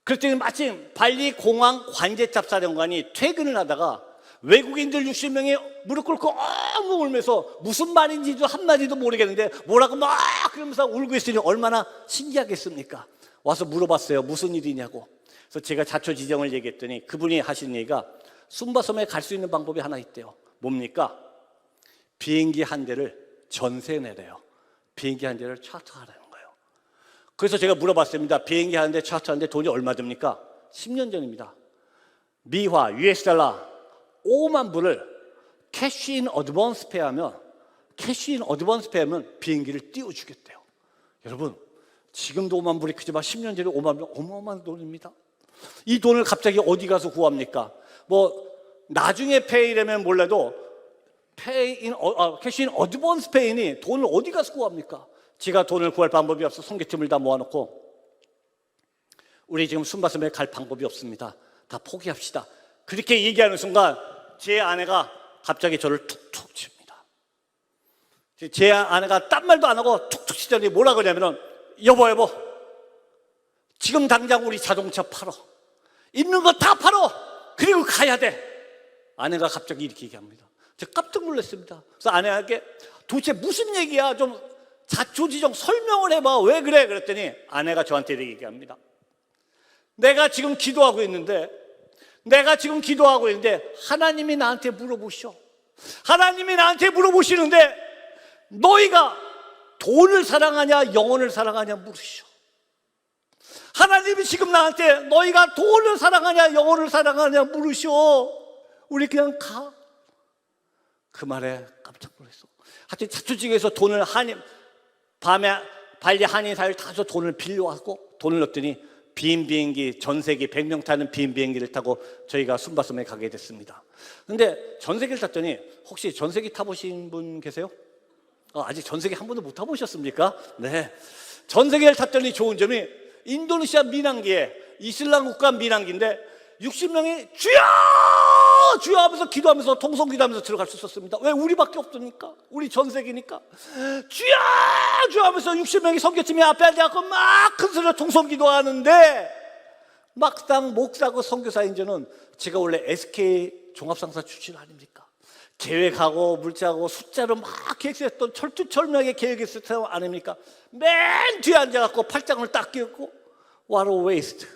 그랬더니 마침 발리 공항 관제탑사령관이 퇴근을 하다가 외국인들 60명이 무릎 꿇고 엉엉 울면서 무슨 말인지도 한마디도 모르겠는데 뭐라고 막 그러면서 울고 있으니 얼마나 신기하겠습니까? 와서 물어봤어요. 무슨 일이냐고. 그래서 제가 자초지정을 얘기했더니 그분이 하신 얘기가 순바섬에 갈 수 있는 방법이 하나 있대요. 뭡니까? 비행기 한 대를 전세 내래요. 비행기 한 대를 차트하라는 거예요. 그래서 제가 물어봤습니다. 비행기 한 대 차트하는데 돈이 얼마 듭니까? 10년 전입니다. 미화, US 달러 5만 불을 캐시인 어드밴스 페이하면 비행기를 띄워주겠대요. 여러분, 지금도 5만 불이 크지만 10년 전에 5만 불은 어마어마한 돈입니다. 이 돈을 갑자기 어디 가서 구합니까? 나중에 페이라면 몰라도 캐시인 어드밴스 페이니 돈을 어디 가서 구합니까? 제가 돈을 구할 방법이 없어 선교팀을 다 모아놓고 우리 지금 순바섬에 갈 방법이 없습니다. 다 포기합시다. 그렇게 얘기하는 순간 제 아내가 갑자기 저를 툭툭 칩니다. 제 아내가 딴 말도 안 하고 툭툭 치더니 뭐라 그러냐면은 여보 지금 당장 우리 자동차 팔어. 있는 거 다 팔어. 그리고 가야 돼. 아내가 갑자기 이렇게 얘기합니다. 제가 깜짝 놀랐습니다. 그래서 아내에게 도대체 무슨 얘기야? 좀 자초지종 설명을 해봐. 왜 그래? 그랬더니 아내가 저한테 이렇게 얘기합니다. 내가 지금 기도하고 있는데 하나님이 나한테 물어보셔. 하나님이 나한테 물어보시는데 너희가 돈을 사랑하냐 영혼을 사랑하냐 물으셔. 하나님이 지금 나한테 너희가 돈을 사랑하냐 영혼을 사랑하냐 물으셔. 우리 그냥 가. 그 말에 깜짝 놀랐어. 하여튼 자초지종에서 돈을 밤에 발리 한인사회를 타서 돈을 빌려왔고 돈을 넣었더니 빈 비행기, 전세기 100명 타는 빈 비행기를 타고 저희가 순바섬에 가게 됐습니다. 근데 전세기를 탔더니 혹시 전세기 타보신 분 계세요? 아직 전세기 한 번도 못 타보셨습니까? 네. 전세기를 탔더니 좋은 점이 인도네시아 민항기에 이슬람 국가 민항기인데 60명이 주여! 주여 하면서 기도하면서 통성기도하면서 들어갈 수 있었습니다. 왜? 우리밖에 없으니까. 우리 전세기니까. 주여! 주여 하면서 60명이 선교팀이 앞에 앉아서 막 큰 소리로 통성기도하는데 막상 목사고 선교사인 저는 제가 원래 SK 종합상사 출신 아닙니까? 계획하고 물자하고 숫자로 막 계획했던 철두철미하게 계획했을 때 아닙니까? 맨 뒤에 앉아갖고 팔짱을 딱 끼고 What a waste.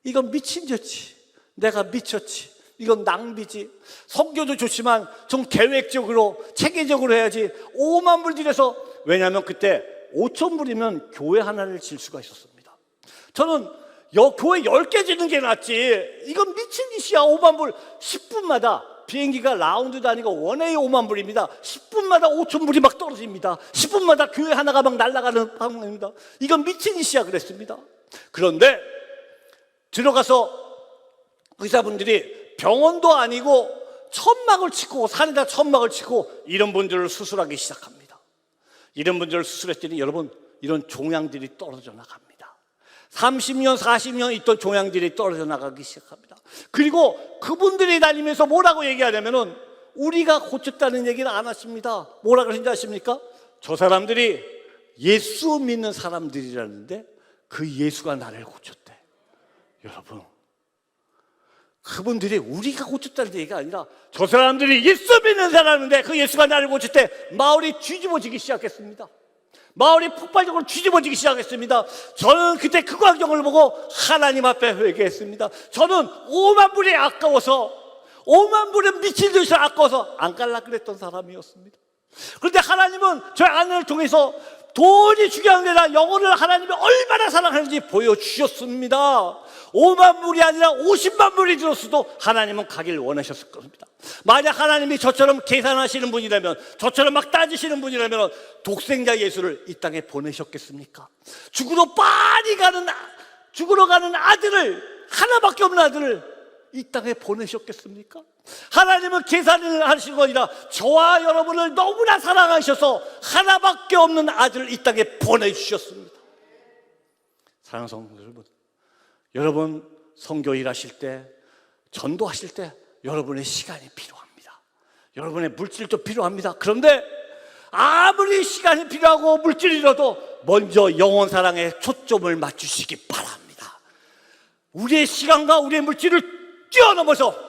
이건 미친 짓지. 내가 미쳤지. 이건 낭비지. 선교도 좋지만 좀 계획적으로 체계적으로 해야지. 5만 불 들여서. 왜냐하면 그때 5천 불이면 교회 하나를 질 수가 있었습니다. 저는 교회 10개 짓는 게 낫지. 이건 미친 짓이야. 5만 불 10분마다 비행기가 라운드 다니고 원웨이 5만 불입니다. 10분마다 5천 불이 막 떨어집니다. 10분마다 교회 하나가 막 날아가는 상황입니다. 이건 미친 짓이야 그랬습니다. 그런데 들어가서 의사분들이 병원도 아니고 천막을 치고 산에다 천막을 치고 이런 분들을 수술하기 시작합니다. 이런 분들을 수술했더니 여러분 이런 종양들이 떨어져 나갑니다. 30년 40년 있던 종양들이 떨어져 나가기 시작합니다. 그리고 그분들이 다니면서 뭐라고 얘기하냐면은 우리가 고쳤다는 얘기는 안 하십니다. 뭐라 그러신지 아십니까? 저 사람들이 예수 믿는 사람들이라는데 그 예수가 나를 고쳤대. 여러분, 그분들이 우리가 고쳤다는 얘기가 아니라 저 사람들이 예수 믿는 사람인데 그 예수가 나를 고쳤대. 마을이 뒤집어지기 시작했습니다. 마을이 폭발적으로 뒤집어지기 시작했습니다. 저는 그때 그 광경을 보고 하나님 앞에 회개했습니다. 저는 5만 불이 아까워서 5만 불은 미친 듯이 아까워서 안 갈라 그랬던 사람이었습니다. 그런데 하나님은 저 아내를 통해서 돈이 중요한 게 아니라 영혼을 하나님이 얼마나 사랑하는지 보여주셨습니다. 5만 불이 아니라 50만 불이 들었어도 하나님은 가길 원하셨을 겁니다. 만약 하나님이 저처럼 계산하시는 분이라면, 저처럼 막 따지시는 분이라면 독생자 예수를 이 땅에 보내셨겠습니까? 죽으러 가는 아들을, 하나밖에 없는 아들을 이 땅에 보내셨겠습니까? 하나님은 계산을 하시는 거 아니라 저와 여러분을 너무나 사랑하셔서 하나밖에 없는 아들을 이 땅에 보내주셨습니다. 사랑하는 성도 여러분, 여러분 선교 일하실 때, 전도하실 때 여러분의 시간이 필요합니다. 여러분의 물질도 필요합니다. 그런데 아무리 시간이 필요하고 물질이 들어도 먼저 영혼 사랑에 초점을 맞추시기 바랍니다. 우리의 시간과 우리의 물질을 뛰어넘어서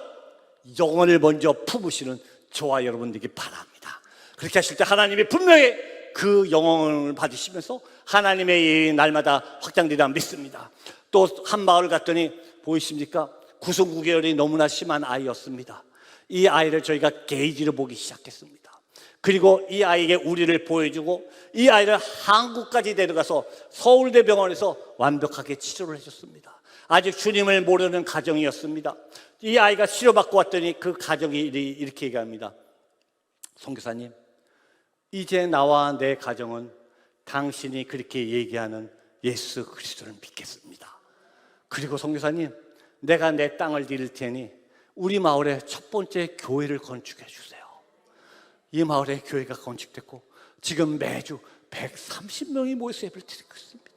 영혼을 먼저 품으시는 저와 여러분 되기 바랍니다. 그렇게 하실 때 하나님이 분명히 그 영혼을 받으시면서 하나님의 일이 날마다 확장되리라 믿습니다. 또 한 마을 갔더니 보이십니까? 구성구결이 너무나 심한 아이였습니다. 이 아이를 저희가 게이지로 보기 시작했습니다. 그리고 이 아이에게 우리를 보여주고 이 아이를 한국까지 데려가서 서울대병원에서 완벽하게 치료를 해줬습니다. 아직 주님을 모르는 가정이었습니다. 이 아이가 치료받고 왔더니 그 가정이 이렇게 얘기합니다. 선교사님, 이제 나와 내 가정은 당신이 그렇게 얘기하는 예수 그리스도를 믿겠습니다. 그리고 선교사님, 내가 내 땅을 드릴 테니 우리 마을에 첫 번째 교회를 건축해 주세요. 이 마을에 교회가 건축됐고 지금 매주 130명이 모여서 예배를 드리고 있습니다.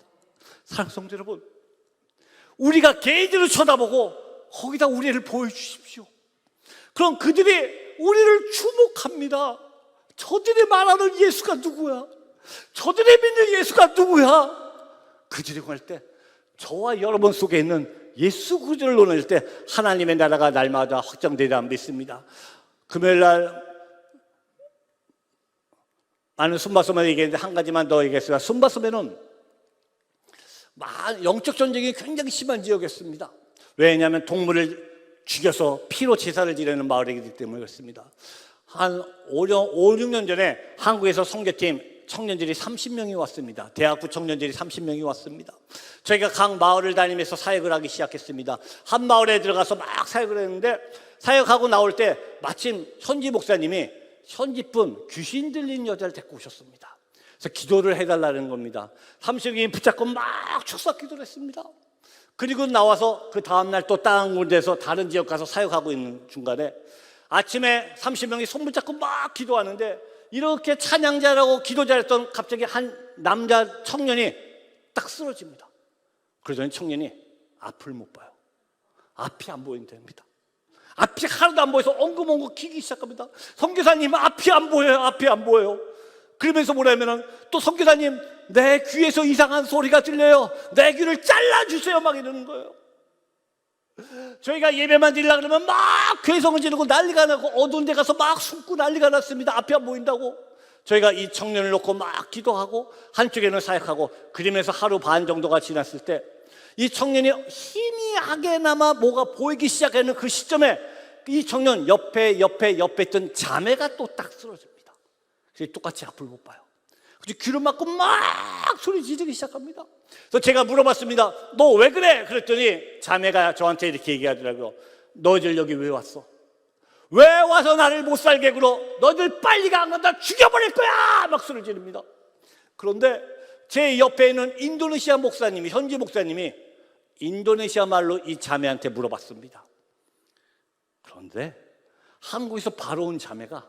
사랑하는 성도 여러분, 우리가 개인들을 쳐다보고 거기다 우리를 보여주십시오. 그럼 그들이 우리를 주목합니다. 저들이 말하는 예수가 누구야? 저들이 믿는 예수가 누구야? 그들이 할 때 저와 여러분 속에 있는 예수 그리스도를 논할 때 하나님의 나라가 날마다 확장되리라 믿습니다. 금요일날 많은 순바소매 얘기했는데 한 가지만 더 얘기했습니다. 순바소매는 영적 전쟁이 굉장히 심한 지역이었습니다. 왜냐하면 동물을 죽여서 피로 제사를 지내는 마을이기 때문에 그렇습니다. 한 5, 6년 전에 한국에서 선교팀 청년들이 30명이 왔습니다. 대학부 청년들이 30명이 왔습니다. 저희가 각 마을을 다니면서 사역을 하기 시작했습니다. 한 마을에 들어가서 막 사역을 했는데 사역하고 나올 때 마침 현지 목사님이 현지분 귀신 들린 여자를 데리고 오셨습니다. 그래서 기도를 해달라는 겁니다. 30명이 붙잡고 막 축사 기도를 했습니다. 그리고 나와서 그 다음날 또 다른 곳에서 다른 지역 가서 사역하고 있는 중간에 아침에 30명이 손 붙잡고 막 기도하는데 이렇게 찬양 잘하고 기도 잘했던 갑자기 한 남자 청년이 딱 쓰러집니다. 그러더니 청년이 앞을 못 봐요. 앞이 안 보인답니다. 앞이 하나도 안 보여서 엉금엉금 기기 시작합니다. 선교사님, 앞이 안 보여요. 앞이 안 보여요. 그러면서 뭐냐면은 또 선교사님, 내 귀에서 이상한 소리가 들려요. 내 귀를 잘라주세요. 막 이러는 거예요. 저희가 예배만 드리려고 그러면 막 괴성을 지르고 난리가 나고 어두운 데 가서 막 숨고 난리가 났습니다. 앞이 안 보인다고. 저희가 이 청년을 놓고 막 기도하고 한쪽에는 사역하고 그러면서 하루 반 정도가 지났을 때 이 청년이 희미하게나마 뭐가 보이기 시작하는 그 시점에 이 청년 옆에 있던 자매가 또 딱 쓰러집니다. 그래서 똑같이 앞을 못 봐요. 그래서 귀를 막고 막 소리 지르기 시작합니다. 그래서 제가 물어봤습니다. 너 왜 그래? 그랬더니 자매가 저한테 이렇게 얘기하더라고요. 너희들 여기 왜 왔어? 왜 와서 나를 못 살게 굴어? 너희들 빨리 가, 안 간다 죽여버릴 거야! 막 소리 지릅니다. 그런데 제 옆에 있는 인도네시아 목사님이, 현지 목사님이 인도네시아 말로 이 자매한테 물어봤습니다. 그런데 한국에서 바로 온 자매가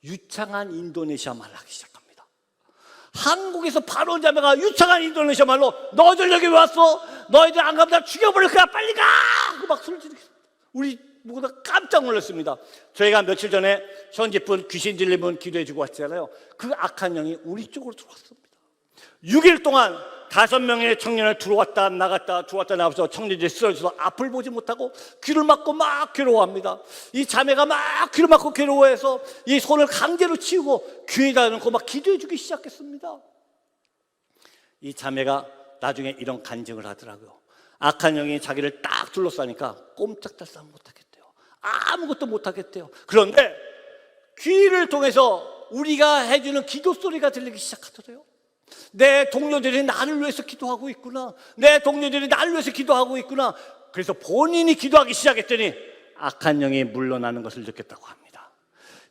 유창한 인도네시아 말을 하기 시작합니다. 한국에서 바로 온 자매가 유창한 인도네시아 말로 너희들 여기 왜 왔어? 너희들 안 가면 나 죽여버릴 거야, 빨리 가! 막 소리 지르기. 우리 모두 다 깜짝 놀랐습니다. 저희가 며칠 전에 현지분 귀신 들리면 기도해주고 왔잖아요. 그 악한 영이 우리 쪽으로 들어왔습니다. 6일 동안 5명의 청년을 들어왔다 나갔다 들어왔다 나가서 청년들이 쓰러져서 앞을 보지 못하고 귀를 막고 막 괴로워합니다. 이 자매가 막 귀를 막고 괴로워해서 이 손을 강제로 치우고 귀에다 넣고 막 기도해주기 시작했습니다. 이 자매가 나중에 이런 간증을 하더라고요. 악한 영이 자기를 딱 둘러싸니까 꼼짝달싹 못하겠대요. 아무것도 못하겠대요. 그런데 귀를 통해서 우리가 해주는 기도 소리가 들리기 시작하더래요. 내 동료들이 나를 위해서 기도하고 있구나. 내 동료들이 나를 위해서 기도하고 있구나. 그래서 본인이 기도하기 시작했더니 악한 영이 물러나는 것을 느꼈다고 합니다.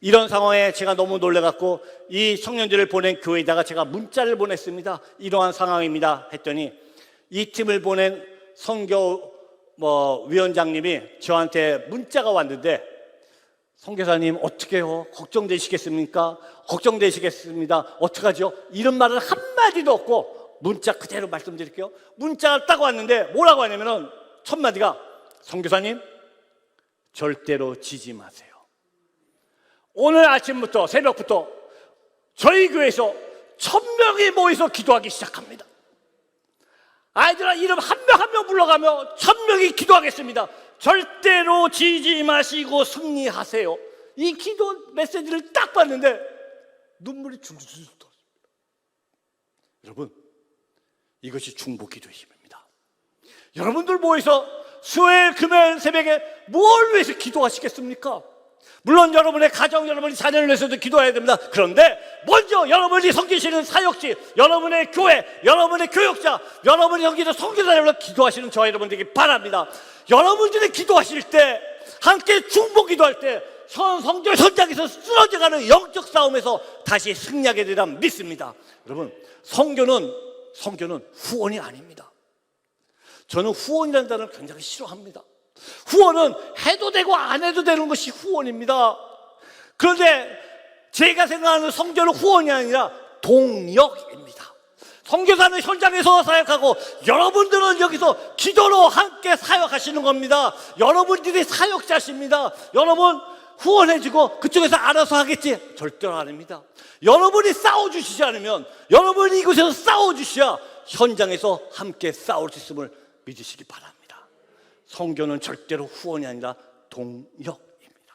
이런 상황에 제가 너무 놀래갖고 이 청년들을 보낸 교회에다가 제가 문자를 보냈습니다. 이러한 상황입니다 했더니 이 팀을 보낸 선교 위원장님이 저한테 문자가 왔는데, 선교사님 어떻게 해요? 걱정되시겠습니까? 걱정되시겠습니다. 어떡하죠? 이런 말은 한마디도 없고 문자 그대로 말씀드릴게요. 문자가 딱 왔는데 뭐라고 하냐면은 첫 마디가, 선교사님 절대로 지지 마세요. 오늘 아침부터 새벽부터 저희 교회에서 1000명이 모여서 기도하기 시작합니다. 아이들아 이름 한 명 한 명 불러가며 1000명이 기도하겠습니다. 절대로 지지 마시고 승리하세요. 이 기도 메시지를 딱 봤는데 눈물이 줄줄 떨어집니다. 여러분, 이것이 중보 기도의 힘입니다. 여러분들 모여서 수요일 금요일 새벽에 뭘 위해서 기도하시겠습니까? 물론 여러분의 가정, 여러분의 자녀를 위해서도 기도해야 됩니다. 그런데 먼저 여러분이 섬기시는 사역지, 여러분의 교회, 여러분의 교역자, 여러분이 섬기는 선교사님을 기도하시는 저와 여러분들에게 바랍니다. 여러분들이 기도하실 때, 함께 중보 기도할 때 성교 현장에서 쓰러져가는 영적 싸움에서 다시 승리하게 되리라 믿습니다. 여러분, 성교는 후원이 아닙니다. 저는 후원이라는 단어를 굉장히 싫어합니다. 후원은 해도 되고 안 해도 되는 것이 후원입니다. 그런데 제가 생각하는 성교는 후원이 아니라 동역입니다. 선교사는 현장에서 사역하고 여러분들은 여기서 기도로 함께 사역하시는 겁니다. 여러분들이 사역자십니다. 여러분 후원해주고 그쪽에서 알아서 하겠지? 절대로 아닙니다. 여러분이 싸워주시지 않으면, 여러분이 이곳에서 싸워주셔야 현장에서 함께 싸울 수 있음을 믿으시기 바랍니다. 선교는 절대로 후원이 아니라 동역입니다.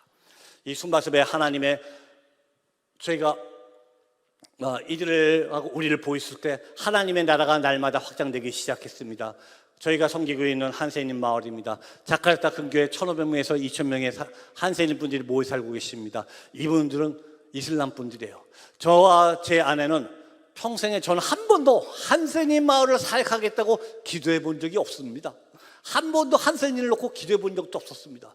이 순바섭에 하나님의, 저희가 이들을 하고 우리를 보였을 때 하나님의 나라가 날마다 확장되기 시작했습니다. 저희가 섬기고 있는 한세인 마을입니다. 자카르타 근교에 1500명에서 2000명의 한세인 분들이 모여 살고 계십니다. 이분들은 이슬람 분들이에요. 저와 제 아내는 평생에 저는 한 번도 한세인 마을을 사역하겠다고 기도해 본 적이 없습니다. 한 번도 한세인을 놓고 기도해 본 적도 없었습니다.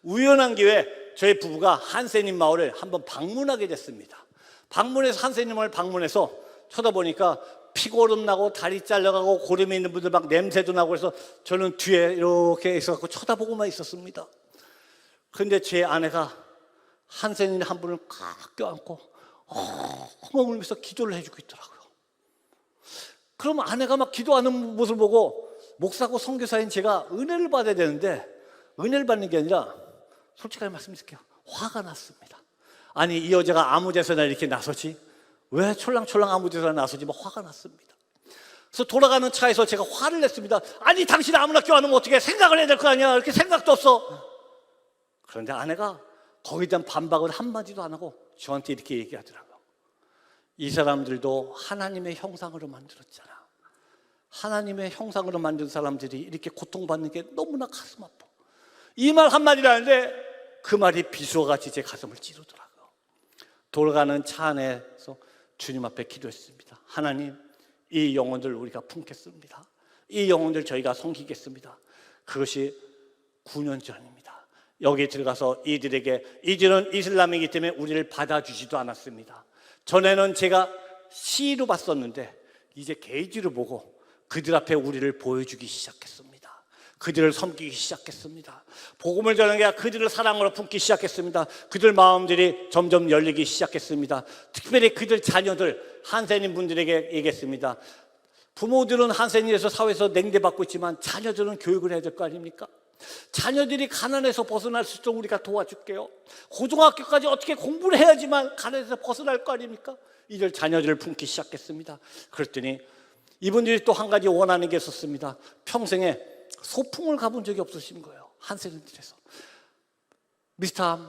우연한 기회에 저희 부부가 한세인 마을을 한번 방문하게 됐습니다. 방문해서 한세인 마을 방문해서 쳐다보니까 피고름 나고 다리 잘려가고 고름에 있는 분들 막 냄새도 나고 그래서 저는 뒤에 이렇게 있어서 쳐다보고만 있었습니다. 그런데 제 아내가 한세인 한 분을 꽉 껴안고 엉엉 울면서 기도를 해주고 있더라고요. 그럼 아내가 막 기도하는 모습을 보고 목사고 선교사인 제가 은혜를 받아야 되는데 은혜를 받는 게 아니라 솔직하게 말씀드릴게요. 화가 났습니다. 아니 이 여자가 아무 데서나 이렇게 나서지? 왜 촐랑촐랑 아무 데서나 나서지? 막 화가 났습니다. 그래서 돌아가는 차에서 제가 화를 냈습니다. 아니 당신 아무나 껴안으면 어떻게 생각을 해야 될 거 아니야? 이렇게 생각도 없어. 그런데 아내가 거기에 대한 반박을 한마디도 안 하고 저한테 이렇게 얘기하더라고요. 이 사람들도 하나님의 형상으로 만들었잖아. 하나님의 형상으로 만든 사람들이 이렇게 고통받는 게 너무나 가슴 아파. 이 말 한마디를 하는데 그 말이 비수와같이 제 가슴을 찌르더라고요. 돌아가는 차 안에서 주님 앞에 기도했습니다. 하나님, 이 영혼들 우리가 품겠습니다. 이 영혼들 저희가 섬기겠습니다. 그것이 9년 전입니다. 여기 들어가서 이들은 이슬람이기 때문에 우리를 받아주지도 않았습니다. 전에는 제가 C로 봤었는데 이제 게이지로 보고 그들 앞에 우리를 보여주기 시작했습니다. 그들을 섬기기 시작했습니다. 복음을 전하는 게 아니라 그들을 사랑으로 품기 시작했습니다. 그들 마음들이 점점 열리기 시작했습니다. 특별히 그들 자녀들, 한센인 분들에게 얘기했습니다. 부모들은 한센인에서 사회에서 냉대받고 있지만 자녀들은 교육을 해야 될 거 아닙니까? 자녀들이 가난에서 벗어날 수 있도록 우리가 도와줄게요. 고등학교까지 어떻게 공부를 해야지만 가난에서 벗어날 거 아닙니까? 이들 자녀들을 품기 시작했습니다. 그랬더니 이분들이 또 한 가지 원하는 게 있었습니다. 평생에 소풍을 가본 적이 없으신 거예요. 한센인들에서. 미스터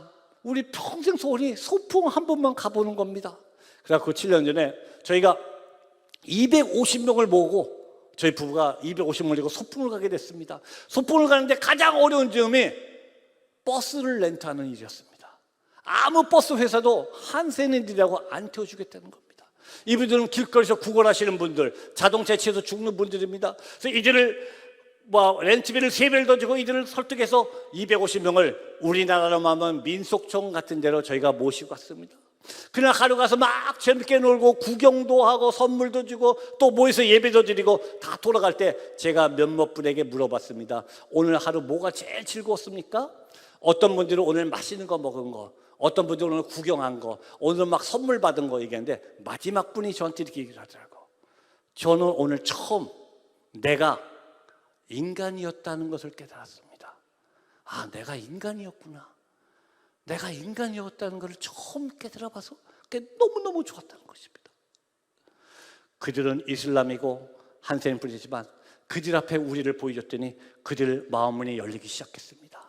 우리 평생 소원이 소풍 한 번만 가보는 겁니다. 그래서 7년 전에 저희가 250명을 모으고 저희 부부가 250명을 모고 소풍을 가게 됐습니다. 소풍을 가는데 가장 어려운 점이 버스를 렌트하는 일이었습니다. 아무 버스 회사도 한센인들이라고 안 태워주겠다는 겁니다. 이분들은 길거리에서 구걸하시는 분들, 자동차에 치여서 죽는 분들입니다. 그래서 이들을 렌트비를 3배를 더 주고 이들을 설득해서 250명을 우리나라로 하면 민속촌 같은 데로 저희가 모시고 갔습니다. 그날 하루 가서 막 재밌게 놀고 구경도 하고 선물도 주고 또 모여서 예배도 드리고 다 돌아갈 때 제가 몇몇 분에게 물어봤습니다. 오늘 하루 뭐가 제일 즐거웠습니까? 어떤 분들은 오늘 맛있는 거 먹은 거, 어떤 분들은 오늘 구경한 거, 오늘 막 선물 받은 거 얘기하는데 마지막 분이 저한테 이렇게 얘기를 하더라고. 저는 오늘 처음 내가 인간이었다는 것을 깨달았습니다. 아, 내가 인간이었구나. 내가 인간이었다는 것을 처음 깨달아봐서 그게 너무너무 좋았다는 것입니다. 그들은 이슬람이고 한센인 분이지만 그들 앞에 우리를 보여줬더니 그들 마음문이 열리기 시작했습니다.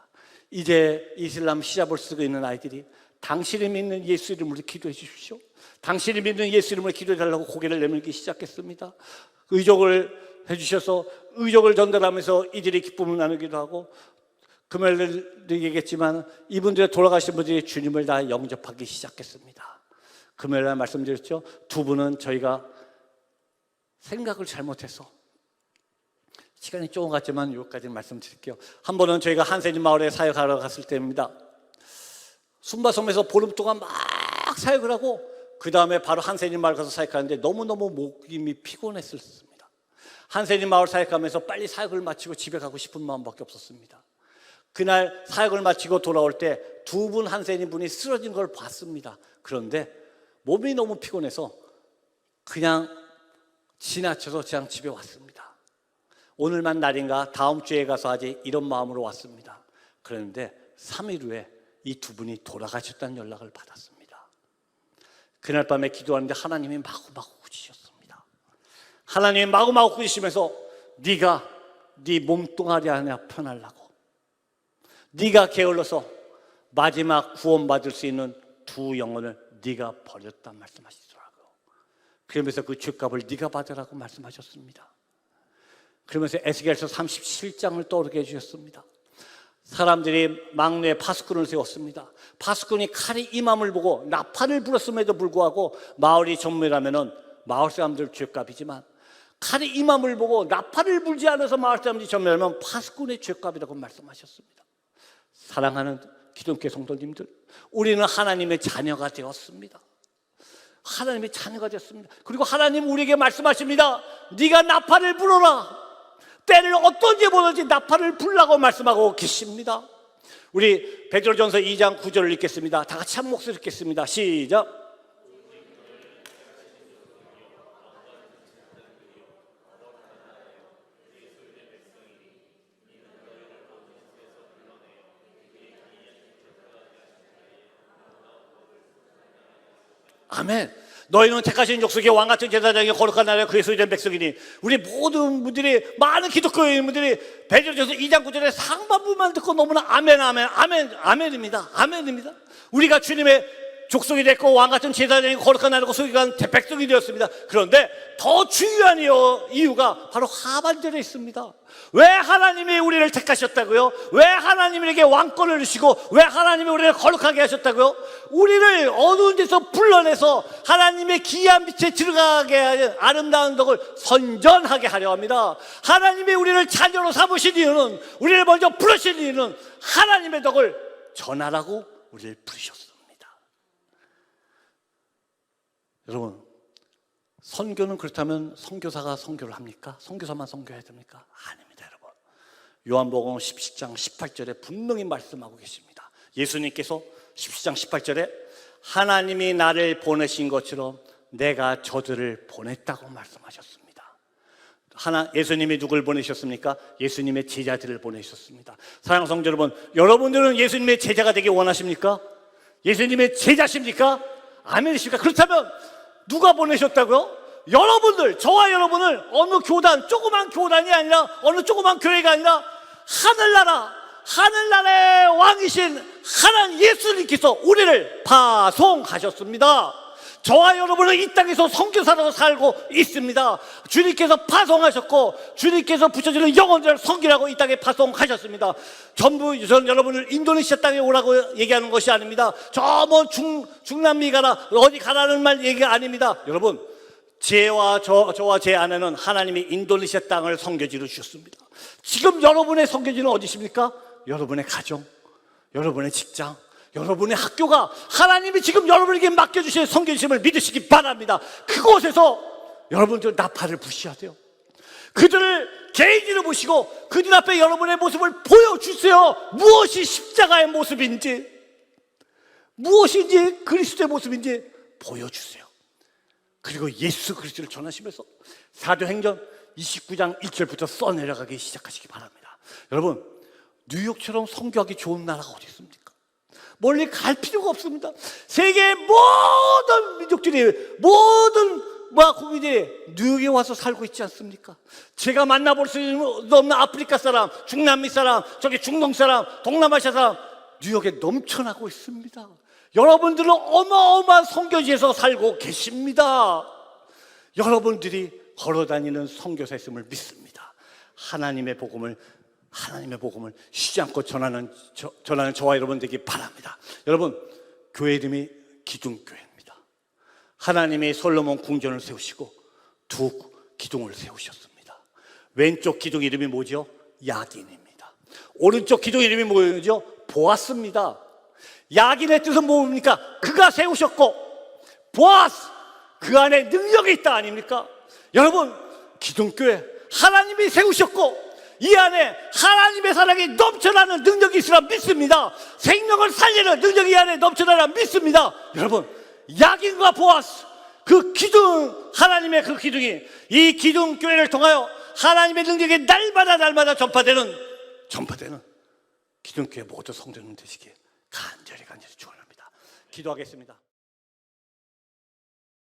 이제 이슬람 히잡을 쓰고 있는 아이들이 당신이 믿는 예수 이름으로 기도해 주십시오. 당신이 믿는 예수 이름으로 기도해 달라고 고개를 내밀기 시작했습니다. 의족을 해주셔서 의족을 전달하면서 이들이 기쁨을 나누기도 하고 금요일을 얘기했지만 이분들의 돌아가신 분들이 주님을 다 영접하기 시작했습니다. 금요일날 말씀드렸죠. 두 분은 저희가 생각을 잘못해서 시간이 조금 갔지만 여기까지 말씀드릴게요. 한 번은 저희가 한센인 마을에 사역하러 갔을 때입니다. 순바섬에서 보름 동안 막 사역을 하고 그 다음에 바로 한센인 마을 가서 사역하는데 너무너무 목이 피곤했었습니다. 한센인 마을 사역하면서 빨리 사역을 마치고 집에 가고 싶은 마음밖에 없었습니다. 그날 사역을 마치고 돌아올 때 두 분 한센인 분이 쓰러진 걸 봤습니다. 그런데 몸이 너무 피곤해서 그냥 지나쳐서 그냥 집에 왔습니다. 오늘만 날인가 다음 주에 가서 하지 이런 마음으로 왔습니다. 그런데 3일 후에 이 두 분이 돌아가셨다는 연락을 받았습니다. 그날 밤에 기도하는데 하나님이 마구마구 꾸짖으셨습니다. 하나님이 마구마구 꾸짖으시면서 네가 네 몸뚱아리 안에 편하려고 네가 게을러서 마지막 구원받을 수 있는 두 영혼을 네가 버렸단 말씀하시더라고요. 그러면서 그 죄값을 네가 받으라고 말씀하셨습니다. 그러면서 에스겔서 37장을 떠오르게 해주셨습니다. 사람들이 막내에 파수꾼을 세웠습니다. 파수꾼이 칼이 임함을 보고 나팔을 불었음에도 불구하고 마을이 전멸하면은 마을 사람들 죄값이지만 칼이 임함을 보고 나팔을 불지 않아서 마을 사람들이 전멸하면 파수꾼의 죄값이라고 말씀하셨습니다. 사랑하는 기독교 성도님들, 우리는 하나님의 자녀가 되었습니다. 하나님의 자녀가 되었습니다. 그리고 하나님 우리에게 말씀하십니다. 네가 나팔을 불어라. 때를 어떤지 모르지 나팔을 불라고 말씀하고 계십니다. 우리 베드로전서 2장 9절을 읽겠습니다. 다 같이 한 목소리 읽겠습니다. 시작. 아멘. 너희는 택하신 족속의 왕같은 제사장이 거룩한 나라의 그의 소유된 백성이니 우리 모든 분들이 많은 기독교인분들이 베드로전서 2장 9절의 상반부만 듣고 너무나 아멘 아멘 아멘 아멘입니다. 아멘입니다. 우리가 주님의 족속이 됐고 왕 같은 제사장이 거룩한 나라고 소유한 백성이 되었습니다. 그런데 더 중요한 이유가 바로 하반절에 있습니다. 왜 하나님이 우리를 택하셨다고요? 왜 하나님에게 왕권을 주시고 왜 하나님이 우리를 거룩하게 하셨다고요? 우리를 어두운 데서 불러내서 하나님의 기이한 빛에 들어가게 하는 아름다운 덕을 선전하게 하려 합니다. 하나님이 우리를 자녀로 삼으신 이유는, 우리를 먼저 부르신 이유는 하나님의 덕을 전하라고 우리를 부르셨습니다. 여러분, 선교는 그렇다면 선교사가 선교를 합니까? 선교사만 선교해야 됩니까? 아닙니다, 여러분. 요한복음 17장 18절에 분명히 말씀하고 계십니다. 예수님께서 17장 18절에 하나님이 나를 보내신 것처럼 내가 저들을 보냈다고 말씀하셨습니다. 예수님이 누굴 보내셨습니까? 예수님의 제자들을 보내셨습니다. 사랑하는 성도 여러분, 여러분들은 예수님의 제자가 되기 원하십니까? 예수님의 제자십니까? 아멘이십니까? 그렇다면 누가 보내셨다고요? 여러분들, 저와 여러분을 어느 교단, 조그만 교단이 아니라, 어느 조그만 교회가 아니라 하늘나라의 왕이신 하나님 예수님께서 우리를 파송하셨습니다. 저와 여러분은 이 땅에서 선교사로 살고 있습니다. 주님께서 파송하셨고 주님께서 붙여주는 영혼들을 섬기라고 이 땅에 파송하셨습니다. 전부 전 여러분을 인도네시아 땅에 오라고 얘기하는 것이 아닙니다. 저 뭐 중남미 가라 어디 가라는 말 얘기가 아닙니다. 여러분, 저와 제 아내는 하나님이 인도네시아 땅을 선교지로 주셨습니다. 지금 여러분의 선교지는 어디십니까? 여러분의 가정, 여러분의 직장, 여러분의 학교가 하나님이 지금 여러분에게 맡겨주신 선교심을 믿으시기 바랍니다. 그곳에서 여러분들 나팔을 부셔야 돼요. 그들을 개인으로 보시고 그들 앞에 여러분의 모습을 보여주세요. 무엇이 십자가의 모습인지, 무엇인지 그리스도의 모습인지 보여주세요. 그리고 예수 그리스도를 전하시면서 사도행전 29장 1절부터 써내려가기 시작하시기 바랍니다. 여러분, 뉴욕처럼 선교하기 좋은 나라가 어디 있습니까? 멀리 갈 필요가 없습니다. 세계의 모든 민족들이, 모든 국민들이 뉴욕에 와서 살고 있지 않습니까? 제가 만나볼 수 없는 아프리카 사람, 중남미 사람, 저기 중동 사람, 동남아시아 사람, 뉴욕에 넘쳐나고 있습니다. 여러분들은 어마어마한 선교지에서 살고 계십니다. 여러분들이 걸어다니는 선교사였음을 믿습니다. 하나님의 복음을 쉬지 않고 전하는 저와 여러분 되기 바랍니다. 여러분, 교회 이름이 기둥교회입니다. 하나님이 솔로몬 궁전을 세우시고 두 기둥을 세우셨습니다. 왼쪽 기둥 이름이 뭐죠? 야긴입니다. 오른쪽 기둥 이름이 뭐죠? 보아스입니다. 야긴의 뜻은 뭡니까? 그가 세우셨고, 보아스, 그 안에 능력이 있다 아닙니까? 여러분, 기둥교회 하나님이 세우셨고 이 안에 하나님의 사랑이 넘쳐나는 능력이 있으라 믿습니다. 생명을 살리는 능력이 이 안에 넘쳐나라 믿습니다. 여러분, 야긴과 보아스, 그 기둥, 하나님의 그 기둥이 이 기둥교회를 통하여 하나님의 능력이 날마다 전파되는 기둥교회 모두 성도님 되시기에 간절히 축원합니다. 기도하겠습니다.